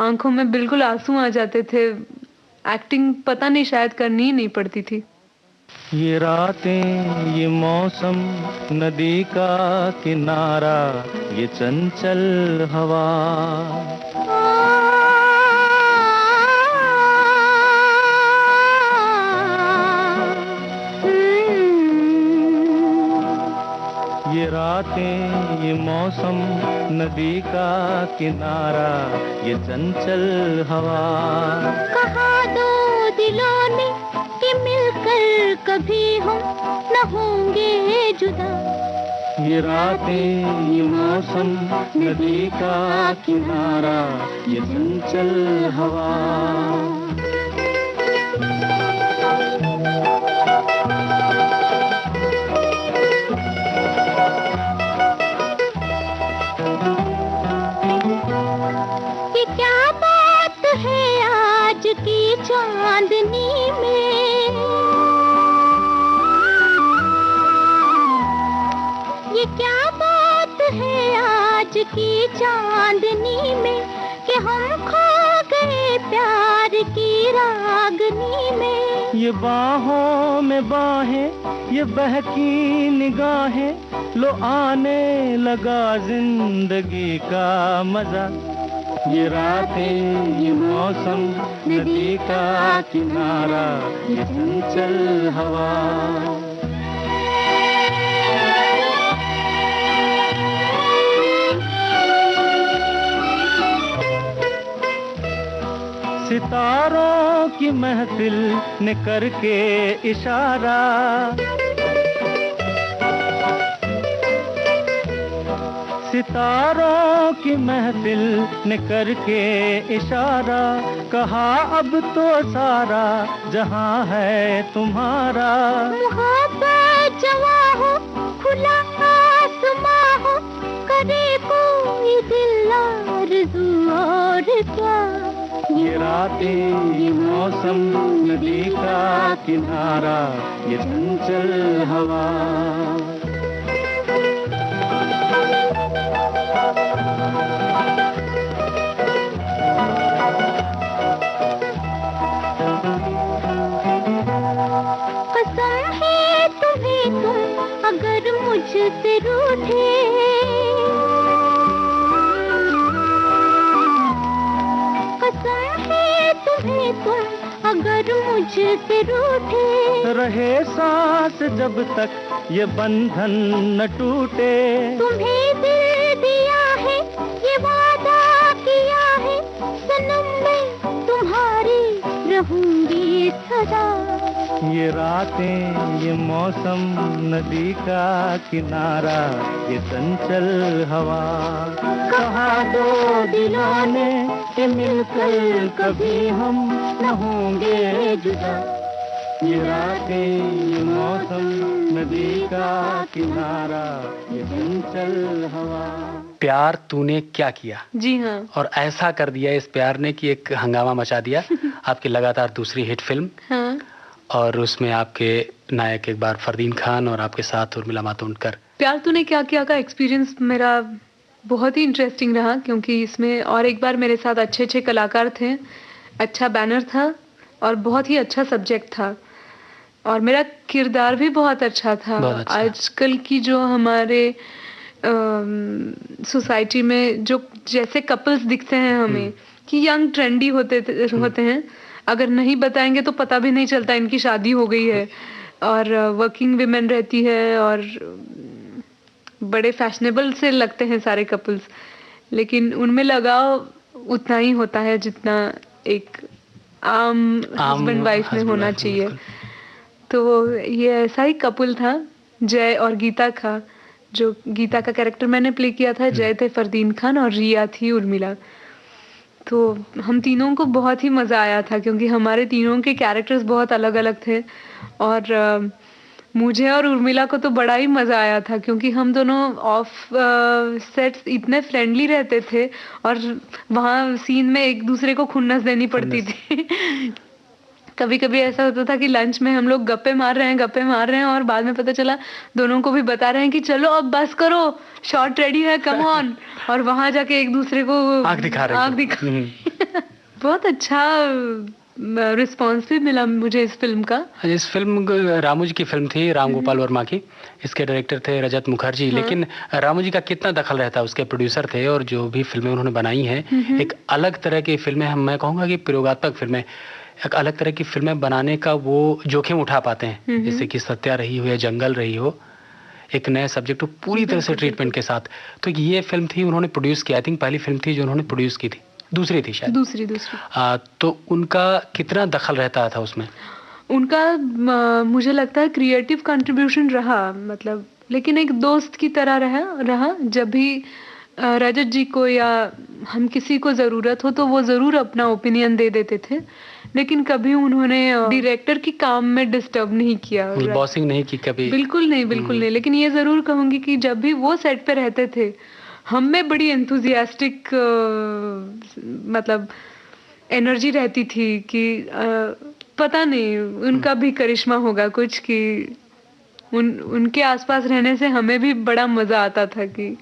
Speaker 3: आंखों में बिल्कुल आंसू आ जाते थे। एक्टिंग पता नहीं शायद करनी ही नहीं पड़ती थी।
Speaker 5: ये रातें, ये मौसम, नदी का किनारा, ये चंचल हवा, ये रातें, ये मौसम, नदी का किनारा, ये चंचल हवा,
Speaker 4: कहा दो दिलों ने कि मिलकर कभी हम न होंगे जुदा।
Speaker 5: ये रातें, ये मौसम, नदी का किनारा, ये चंचल हवा।
Speaker 4: ये क्या बात है आज की चांदनी में, ये क्या बात है आज की चांदनी में, कि हम खो गए प्यार की रागनी में।
Speaker 5: ये बाहों में बाहें, ये बहकी निगाहें, लो आने लगा जिंदगी का मजा। ये रातें, ये मौसम, नदी का किनारा, ये चंचल हवा। सितारों की महफिल ने करके इशारा, सितारों की महफिल ने करके इशारा, कहा अब तो सारा जहां है तुम्हारा।
Speaker 4: मोहब्बत जवां हो, खुला आसमां हो, करे कोई दिल आरज़ू और क्या।
Speaker 5: ये रातें, ये मौसम, नदी का किनारा, ये चंचल हवा।
Speaker 4: कसम है तुम्हें तुम अगर मुझसे रूठे, कसम है तुम्हें तुम अगर मुझसे रूठे,
Speaker 5: रहे सांस जब तक ये बंधन न टूटे।
Speaker 4: तुम्हें दिल दिया है, ये वादा किया है, सनम मैं तुम्हारी रहूंगी सदा।
Speaker 5: ये रातें, ये मौसम, नदी का किनारा, ये चंचल हवा। कहा दो दिलों ने कि मिलकर कभी हम न होंगे जुदा। ये रातें, ये मौसम, नदी का किनारा, ये चंचल हवा।
Speaker 2: प्यार तूने क्या किया,
Speaker 3: जी हाँ।
Speaker 2: और ऐसा कर दिया इस प्यार ने कि एक हंगामा मचा दिया। आपकी लगातार दूसरी हिट फिल्म,
Speaker 3: हाँ।
Speaker 2: और उसमें आपके नायक एक बार फरदीन खान और आपके साथ उर्मिला मातोंडकर।
Speaker 3: प्यार तूने क्या किया का एक्सपीरियंस मेरा बहुत ही इंटरेस्टिंग रहा, क्योंकि इसमें और एक बार मेरे साथ अच्छे अच्छे कलाकार थे, अच्छा बैनर था और बहुत ही अच्छा सब्जेक्ट था, और मेरा किरदार भी बहुत अच्छा था।
Speaker 2: बहुत अच्छा।
Speaker 3: आजकल की जो हमारे सोसाइटी में जो जैसे कपल्स दिखते हैं हमें कि यंग ट्रेंडी होते हैं, अगर नहीं बताएंगे तो पता भी नहीं चलता इनकी शादी हो गई है, और वर्किंग विमेन रहती है, और बड़े फैशनेबल से लगते हैं सारे कपल्स, लेकिन उनमें लगाव उतना ही होता है जितना एक आम हस्बैंड वाइफ में होना चाहिए। तो ये ऐसा ही कपल था, जय और गीता का। जो गीता का कैरेक्टर मैंने प्ले किया था, जय थे फरदीन खान और रिया थी उर्मिला। तो हम तीनों को बहुत ही मज़ा आया था, क्योंकि हमारे तीनों के कैरेक्टर्स बहुत अलग अलग थे, और मुझे और उर्मिला को तो बड़ा ही मज़ा आया था, क्योंकि हम दोनों ऑफ सेट्स इतने फ्रेंडली रहते थे, और वहाँ सीन में एक दूसरे को खुन्नस देनी पड़ती थी। कभी कभी ऐसा होता था कि लंच में हम लोग गप्पे मार रहे हैं, और बाद में पता चला दोनों को भी बता रहे हैं कि चलो अब बस करो, शॉट रेडी है, कम ऑन, और वहां जाके एक दूसरे को
Speaker 2: आँख दिखा
Speaker 3: बहुत अच्छा रिस्पॉन्स भी मिला मुझे इस फिल्म का।
Speaker 2: इस फिल्म रामू जी की फिल्म थी, राम गोपाल वर्मा की। इसके डायरेक्टर थे रजत मुखर्जी। लेकिन रामू जी का कितना दखल रहता है, उसके प्रोड्यूसर थे, और जो भी फिल्में उन्होंने बनाई हैं, एक अलग तरह की फिल्में, मैं कहूँगा कि प्रयोगात्मक फिल्में, एक अलग तरह की फिल्में बनाने का वो जोखिम उठा पाते हैं, जैसे कि सत्या रही हो या जंगल रही हो, एक नए सब्जेक्ट को पूरी तरह से ट्रीटमेंट के साथ। तो ये फिल्म थी, उन्होंने प्रोड्यूस की, आई थिंक पहली फिल्म थी जो उन्होंने प्रोड्यूस की थी, दूसरी थी शायद।
Speaker 3: दूसरी।
Speaker 2: तो उनका कितना दखल रहता था उसमें?
Speaker 3: उनका मुझे लगता है क्रिएटिव कंट्रीब्यूशन रहा, मतलब लेकिन एक दोस्त की तरह रहा। जब भी रजत जी को या हम किसी को ज़रूरत हो तो वो ज़रूर अपना ओपिनियन दे देते थे, लेकिन कभी उन्होंने डायरेक्टर की काम में डिस्टर्ब नहीं किया,
Speaker 2: बॉसिंग नहीं की कभी।
Speaker 3: बिल्कुल नहीं, बिल्कुल नहीं। लेकिन ये ज़रूर कहूँगी कि जब भी वो सेट पे रहते थे हम में बड़ी एंथुजियास्टिक मतलब एनर्जी रहती थी कि पता नहीं उनका भी करिश्मा होगा कुछ, कि उनके आसपास रहने से हमें भी बड़ा मजा आता था कि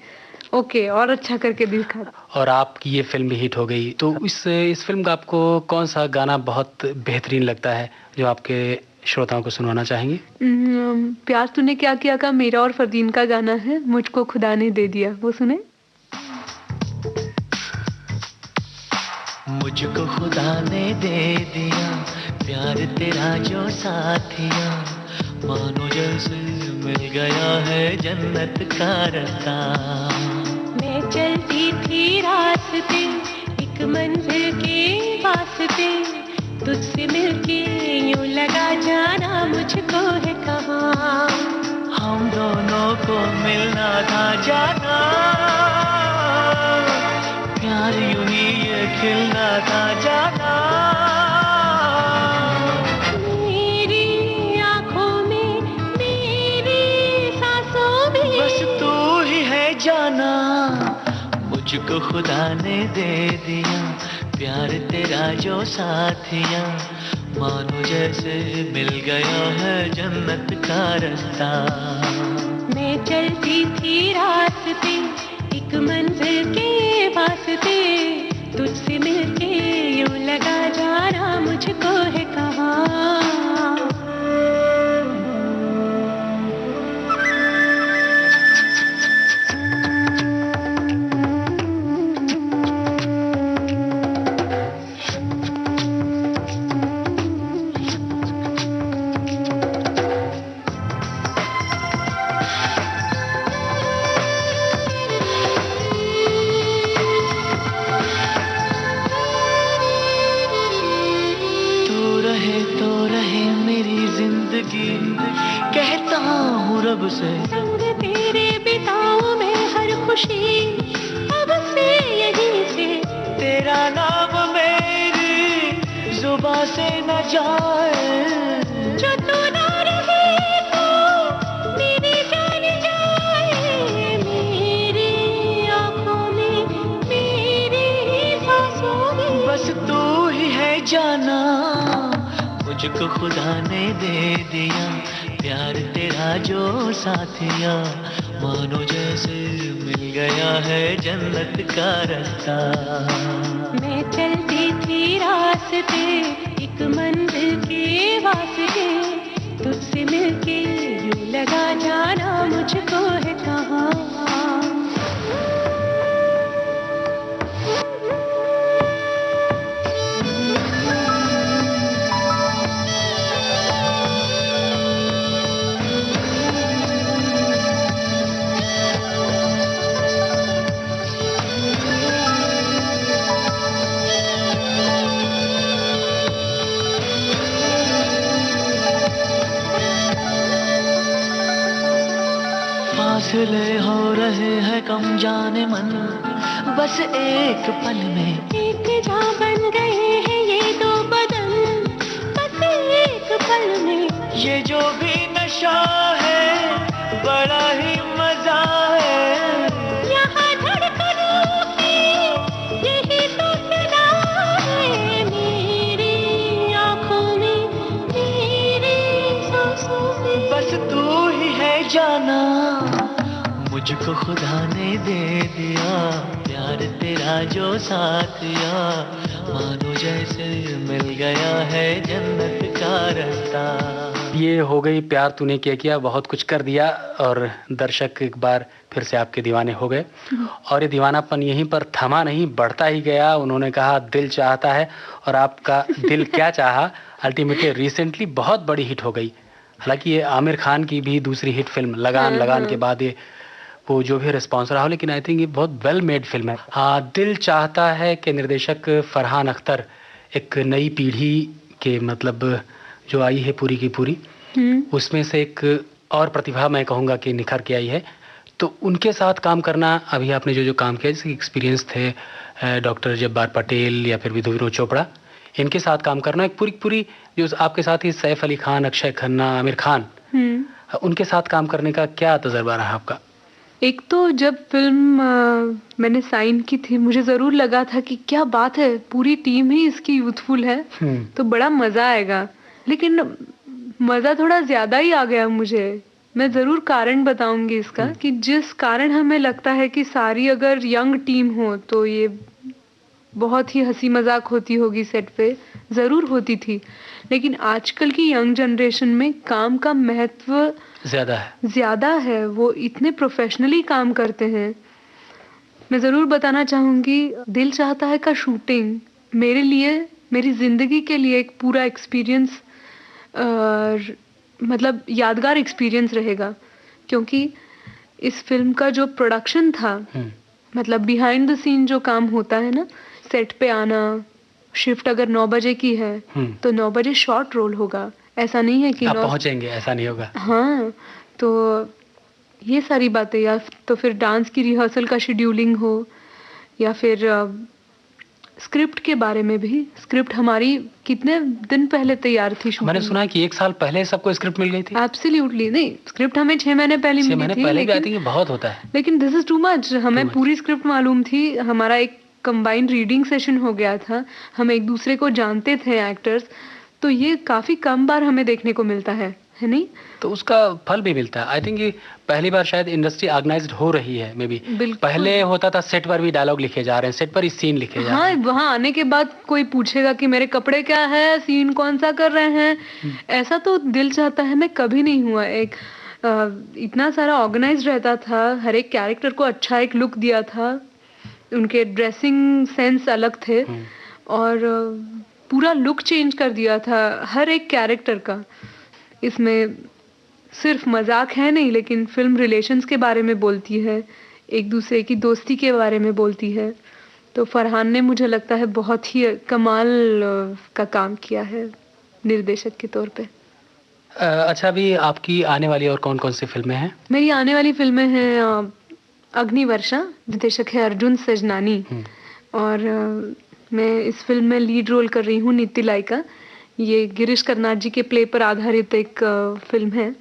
Speaker 3: ओके और अच्छा करके दिखा।
Speaker 2: और आपकी ये फिल्म भी हिट हो गई, तो इस फिल्म का आपको कौन सा गाना बहुत बेहतरीन लगता है जो आपके श्रोताओं को सुनवाना चाहेंगे?
Speaker 3: प्यार तूने क्या किया का मेरा और फरदीन का गाना है, मुझको खुदा ने दे दिया, वो सुने।
Speaker 6: मुझको खुदा ने दे दिया प्यार तेरा जो साथिया, मानो जैसे मिल गया है जन्नत का रास्ता।
Speaker 4: मैं चलती थी रास्ते एक मंजिल के वास्ते, तुझसे मिलके यूं लगा जाना मुझको है कहाँ।
Speaker 6: हम दोनों को मिलना था जाना, प्यार यूं ही ये खिलना था जाना।
Speaker 4: मेरी आंखों में मेरी सांसों में
Speaker 6: बस तू ही है जाना, मुझको खुदा ने दे दिया प्यार तेरा जो साथिया, मानो जैसे मिल गया है जन्नत का रास्ता।
Speaker 4: मैं चलती थी रास्ते एक मंजिल के वास्ते, तुझसे मिलके यूं लगा जाना मुझको है कहाँ।
Speaker 6: कहता हूँ रब से
Speaker 4: संग तेरे बिताऊं मैं हर खुशी, अब से यहीं से
Speaker 6: तेरा नाम मेरी जुबां से न जाए।
Speaker 4: जो तू ना रहे तो मेरी जान जाए, मेरी आंखों में मेरी सांसों में
Speaker 6: बस तू ही है जाना, मुझको खुदा ने दे दिया प्यार तेरा जो साथिया, मानो जैसे मिल गया है जन्नत का रास्ता।
Speaker 4: मैं चलती थी रास्ते एक मंजिल के वास्ते, तुझसे मिलके यूं लगा जाना मुझको है कहाँ।
Speaker 6: फासले हो रहे हैं कम जाने मन, बस एक पल में
Speaker 4: एक जा बन गए हैं ये दो बदन, बस एक पल में
Speaker 6: ये जो भी नशा है बड़ा ही मजा है।
Speaker 4: यहाँ धड़कनों की यही तो सदा है, मेरी आंखों में मेरी सांसों में
Speaker 6: बस तू ही है जाना, मुझको खुदा ने दे दिया प्यार तेरा जो साथिया, मानो जैसे मिल गया है जन्नत का रास्ता।
Speaker 2: ये हो गई प्यार तूने क्या किया, बहुत कुछ कर दिया और दर्शक एक बार फिर से आपके दीवाने हो गए। और ये दीवानापन यहीं पर थमा नहीं, बढ़ता ही गया। उन्होंने कहा दिल चाहता है और आपका दिल क्या चाहा अल्टीमेटली रिसेंटली बहुत बड़ी हिट हो गई। हालांकि ये आमिर खान की भी दूसरी हिट फिल्म लगान के बाद ये वो जो भी रिस्पॉन्स रहा हो, लेकिन आई थिंक ये बहुत वेल मेड फिल्म है। हाँ, दिल चाहता है के निर्देशक फरहान अख्तर एक नई पीढ़ी के मतलब जो आई है पूरी की पूरी, उसमें से एक और प्रतिभा मैं कहूँगा कि निखर के आई है। तो उनके साथ काम करना, अभी आपने जो जो काम किया, जैसे एक्सपीरियंस थे डॉक्टर जब्बार पटेल या फिर विधु चोपड़ा, इनके साथ काम करना, एक पूरी पूरी जो आपके साथ ही सैफ अली खान, अक्षय खन्ना, आमिर खान, उनके साथ काम करने का क्या तजर्बा रहा आपका?
Speaker 3: एक तो जब फिल्म मैंने साइन की थी, मुझे ज़रूर लगा था कि क्या बात है, पूरी टीम ही इसकी यूथफुल है, तो बड़ा मज़ा आएगा। लेकिन मज़ा थोड़ा ज़्यादा ही आ गया मुझे। मैं ज़रूर कारण बताऊंगी इसका कि जिस कारण हमें लगता है कि सारी अगर यंग टीम हो तो ये बहुत ही हंसी मजाक होती होगी सेट पे, ज़रूर होती थी। लेकिन आजकल की यंग जनरेशन में काम का महत्व ज़्यादा है, वो इतने प्रोफेशनली काम करते हैं। मैं ज़रूर बताना चाहूँगी, दिल चाहता है का शूटिंग मेरे लिए, मेरी ज़िंदगी के लिए एक पूरा एक्सपीरियंस, मतलब यादगार एक्सपीरियंस रहेगा। क्योंकि इस फिल्म का जो प्रोडक्शन था, मतलब बिहाइंड द सीन जो काम होता है ना, सेट पे आना, शिफ्ट अगर 9 बजे की है तो 9 बजे शॉर्ट रोल होगा, ऐसा नहीं है कि
Speaker 2: आप पहुंचेंगे, ऐसा नहीं होगा।
Speaker 3: हाँ, तो ये सारी बातें, या तो फिर डांस की रिहर्सल का शेड्यूलिंग हो, या फिर स्क्रिप्ट के बारे में भी। स्क्रिप्ट हमारी कितने दिन पहले तैयार थी शूटिंग।
Speaker 2: मैंने सुना है कि 1 साल पहले सबको स्क्रिप्ट मिल गई थी।
Speaker 3: एब्सोल्युटली नहीं, स्क्रिप्ट हमें 6 महीने पहले मिली थी। 6 महीने
Speaker 2: पहले भी आई थी, बहुत होता है।
Speaker 3: लेकिन दिस इज टू मच। हमें पूरी स्क्रिप्ट मालूम थी, हमारा एक कंबाइंड रीडिंग सेशन हो गया था, हम एक दूसरे को जानते थे एक्टर्स, तो ये काफी कम बार हमें देखने को मिलता है नहीं?
Speaker 2: तो उसका फल भी मिलता है। आई थिंक ये पहली बार शायद इंडस्ट्री ऑर्गेनाइज्ड हो रही है, मे बी। पहले होता था सेट पर भी डायलॉग लिखे जा रहे हैं, सेट पर ही सीन लिखे जा रहे हैं।
Speaker 3: वहाँ आने के बाद कोई पूछेगा कि मेरे कपड़े क्या है, सीन कौन सा कर रहे हैं, ऐसा तो दिल चाहता है मैं कभी नहीं हुआ। एक इतना सारा ऑर्गेनाइज रहता था, हर एक कैरेक्टर को अच्छा एक लुक दिया था, उनके ड्रेसिंग सेंस अलग थे, और पूरा लुक चेंज कर दिया था हर एक कैरेक्टर का। इसमें सिर्फ मजाक है नहीं, लेकिन फिल्म रिलेशंस के बारे में बोलती है, एक दूसरे की दोस्ती के बारे में बोलती है। तो फरहान ने मुझे लगता है बहुत ही कमाल का काम किया है निर्देशक के तौर पे।
Speaker 2: अच्छा, अभी आपकी आने वाली और कौन कौन सी फिल्में हैं?
Speaker 3: मेरी आने वाली फिल्में हैं अग्निवर्षा, निर्देशक है अर्जुन सजनानी, और मैं इस फिल्म में लीड रोल कर रही हूँ नित्य लाइका। ये गिरीश कर्नाड जी के प्ले पर आधारित एक फिल्म है।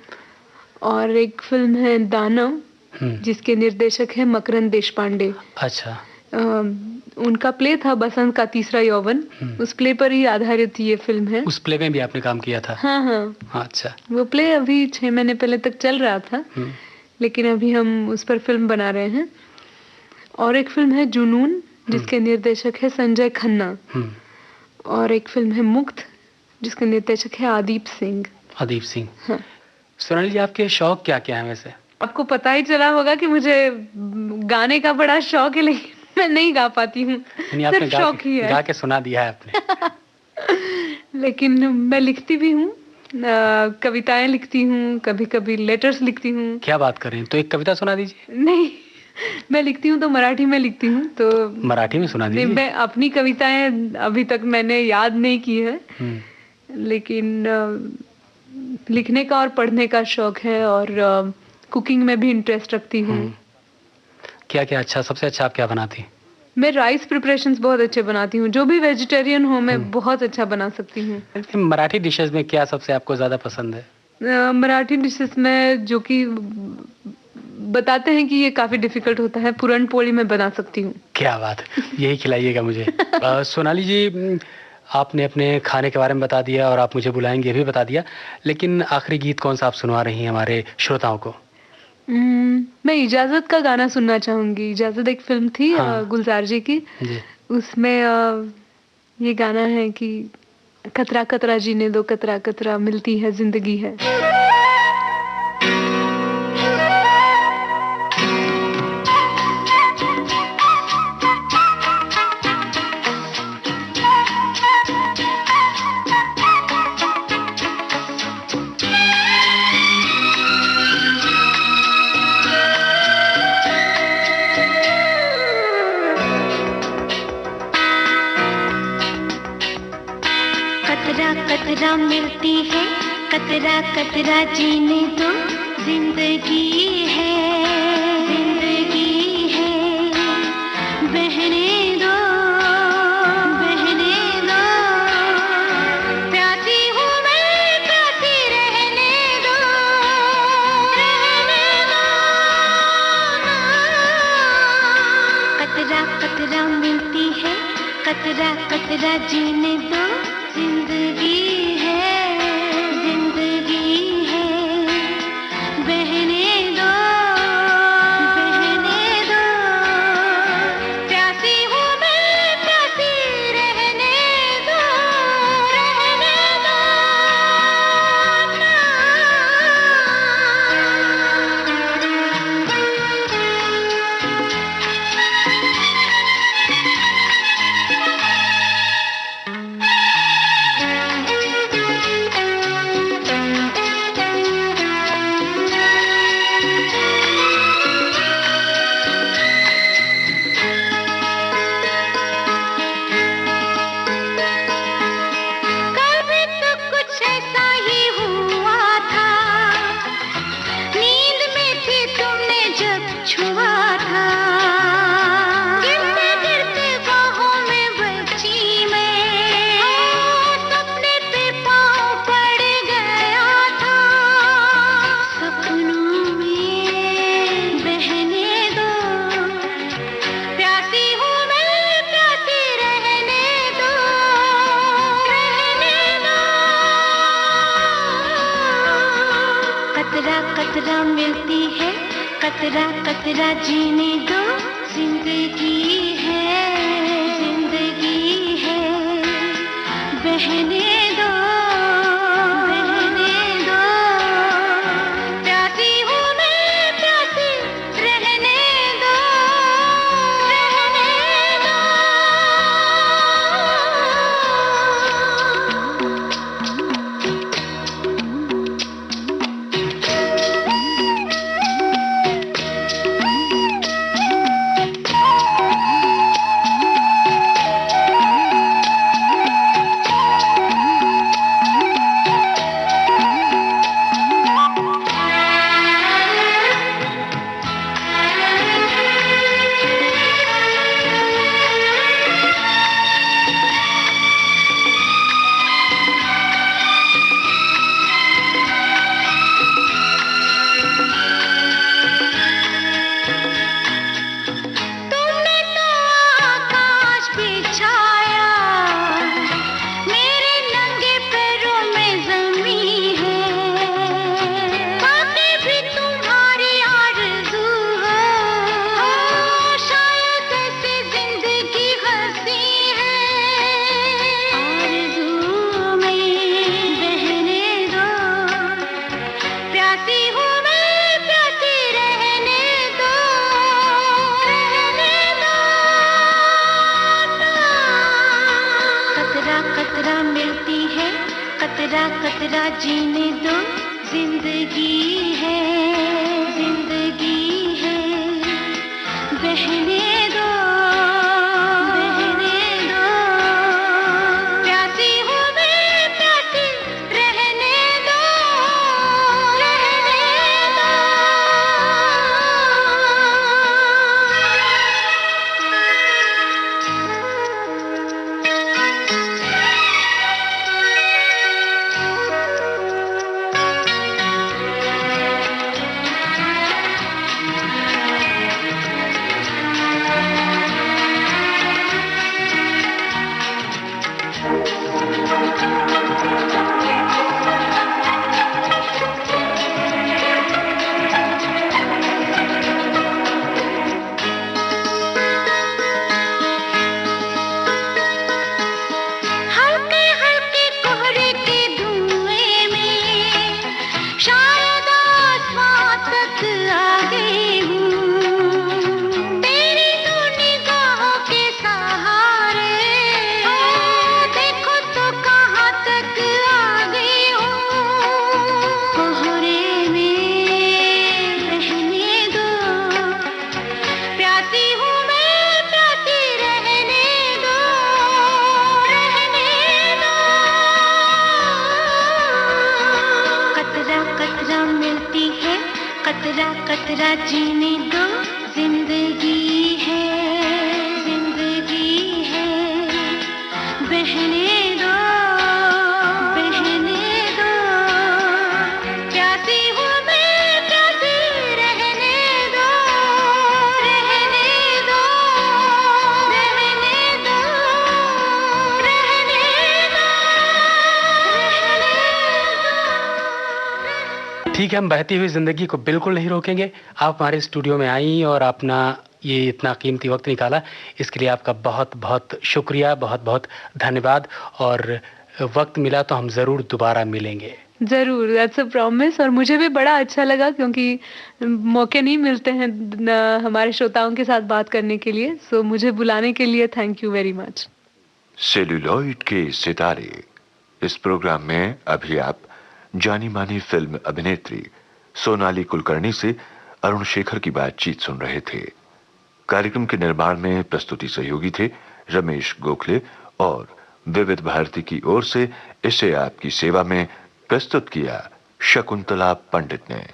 Speaker 3: और एक फिल्म है दानव, जिसके निर्देशक है मकरंद देशपांडे।
Speaker 2: अच्छा।
Speaker 3: उनका प्ले था बसंत का तीसरा यौवन, उस प्ले पर ही आधारित ये फिल्म है।
Speaker 2: उस प्ले में भी आपने काम किया था?
Speaker 3: हाँ।
Speaker 2: अच्छा।
Speaker 3: वो प्ले अभी 6 महीने पहले तक चल रहा था, लेकिन अभी हम उस पर फिल्म बना रहे हैं। और एक फिल्म है जुनून, जिसके निर्देशक है संजय खन्ना। और एक फिल्म है मुक्त, जिसके निर्देशक है आदीप सिंह।
Speaker 2: हाँ। सोनाली जी, आपके शौक क्या क्या है वैसे?
Speaker 3: आपको पता ही चला होगा कि मुझे गाने का बड़ा शौक है, लेकिन मैं नहीं गा पाती हूँ, सिर्फ शौक ही है।
Speaker 2: गा के सुना दिया है आपने।
Speaker 3: लेकिन मैं लिखती भी हूँ, कविताएं लिखती हूँ, कभी कभी लेटर्स लिखती हूँ।
Speaker 2: क्या बात कर रही हैं? तो एक कविता सुना दीजिए।
Speaker 3: नहीं, मैं लिखती हूँ तो मराठी में लिखती हूँ, तो
Speaker 2: मराठी में सुना दीजिए।
Speaker 3: मैं अपनी कविताएं अभी तक मैंने याद नहीं की है, लेकिन लिखने का और पढ़ने का शौक है, और कुकिंग में भी इंटरेस्ट रखती हूँ।
Speaker 2: क्या क्या अच्छा, सबसे अच्छा आप क्या बनाती?
Speaker 3: मैं राइस प्रिपरेशंस बहुत अच्छे बनाती हूँ, जो भी वेजिटेरियन हो मैं बहुत अच्छा बना सकती हूँ।
Speaker 2: मराठी डिशेस में क्या सबसे आपको ज्यादा पसंद है?
Speaker 3: मराठी डिशेस में जो कि बताते हैं कि ये काफी डिफिकल्ट होता है, पुरण पोली में बना सकती हूँ।
Speaker 2: क्या बात, यही खिलाइएगा मुझे। सोनाली जी, आपने अपने खाने के बारे में बता दिया और आप मुझे बुलाएंगे ये भी बता दिया, लेकिन आखिरी गीत कौन सा आप सुनवा रही हैं हमारे श्रोताओं को?
Speaker 3: मैं इजाजत का गाना सुनना चाहूंगी। इजाजत एक फिल्म थी गुलजार जी की, उसमें ये गाना है कि कतरा कतरा जीने दो, कतरा कतरा मिलती है जिंदगी है।
Speaker 4: कतरा कतरा मिलती है, कतरा कतरा जीने दो, जिंदगी है, जिंदगी है, बहने दो, बहने दो, प्यासी हूँ मैं, प्यासी रहने दो, रहने दो। कतरा कतरा मिलती है, कतरा कतरा जीने दो, जिंदगी है, जिंदगी है, बहने दो, बहने दो, प्यासी हूँ मैं, प्यासी रहने दो, रहने दो कतरा मिलती है, कतरा कतरा जीने दो, जिंदगी है, जिंदगी है, बहने दो, बहने दो, प्यासी हूँ मैं, प्यासी रहने दो, रहने दो। कतरा मिलती है, कतरा कतरा जीने दो, जिंदगी है, जिंदगी है, बहने दो, बहने दो, प्यासी हूँ मैं, प्यासी रहने दो, रहने दो। आशा मिलती है, कतरा कतरा जीने दो, जिंदगी है, जिंदगी है, बहने दो, बहने दो, प्यासी हूँ मैं, प्यासी रहने दो, रहने दो, रहने दो, रहने दो, रहने दो।
Speaker 2: ठीक है, हम बहती हुई जिंदगी को बिल्कुल नहीं रोकेंगे। आप हमारे स्टूडियो में आई और अपना ये इतना कीमती वक्त निकाला, इसके लिए आपका बहुत बहुत शुक्रिया, बहुत बहुत धन्यवाद। और वक्त मिला तो हम ज़रूर दोबारा मिलेंगे।
Speaker 3: ज़रूर, दैट्स अ प्रॉमिस। और मुझे भी बड़ा अच्छा लगा क्योंकि मौके नहीं मिलते हैं हमारे श्रोताओं के साथ बात करने के लिए, सो मुझे बुलाने के लिए thank you very much.
Speaker 1: Celluloid के सितारे, इस प्रोग्राम में अभी आप जानी मानी फिल्म अभिनेत्री सोनाली कुलकर्णी से अरुण शेखर की बातचीत सुन रहे थे। कार्यक्रम के निर्माण में प्रस्तुति सहयोगी थे रमेश गोखले और विविध भारती की ओर से इसे आपकी सेवा में प्रस्तुत किया शकुंतला पंडित ने।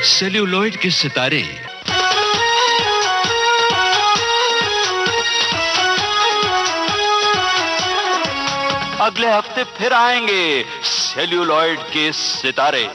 Speaker 7: सेल्यूलॉइड के सितारे
Speaker 8: अगले हफ्ते फिर आएंगे, सेल्यूलॉइड के सितारे।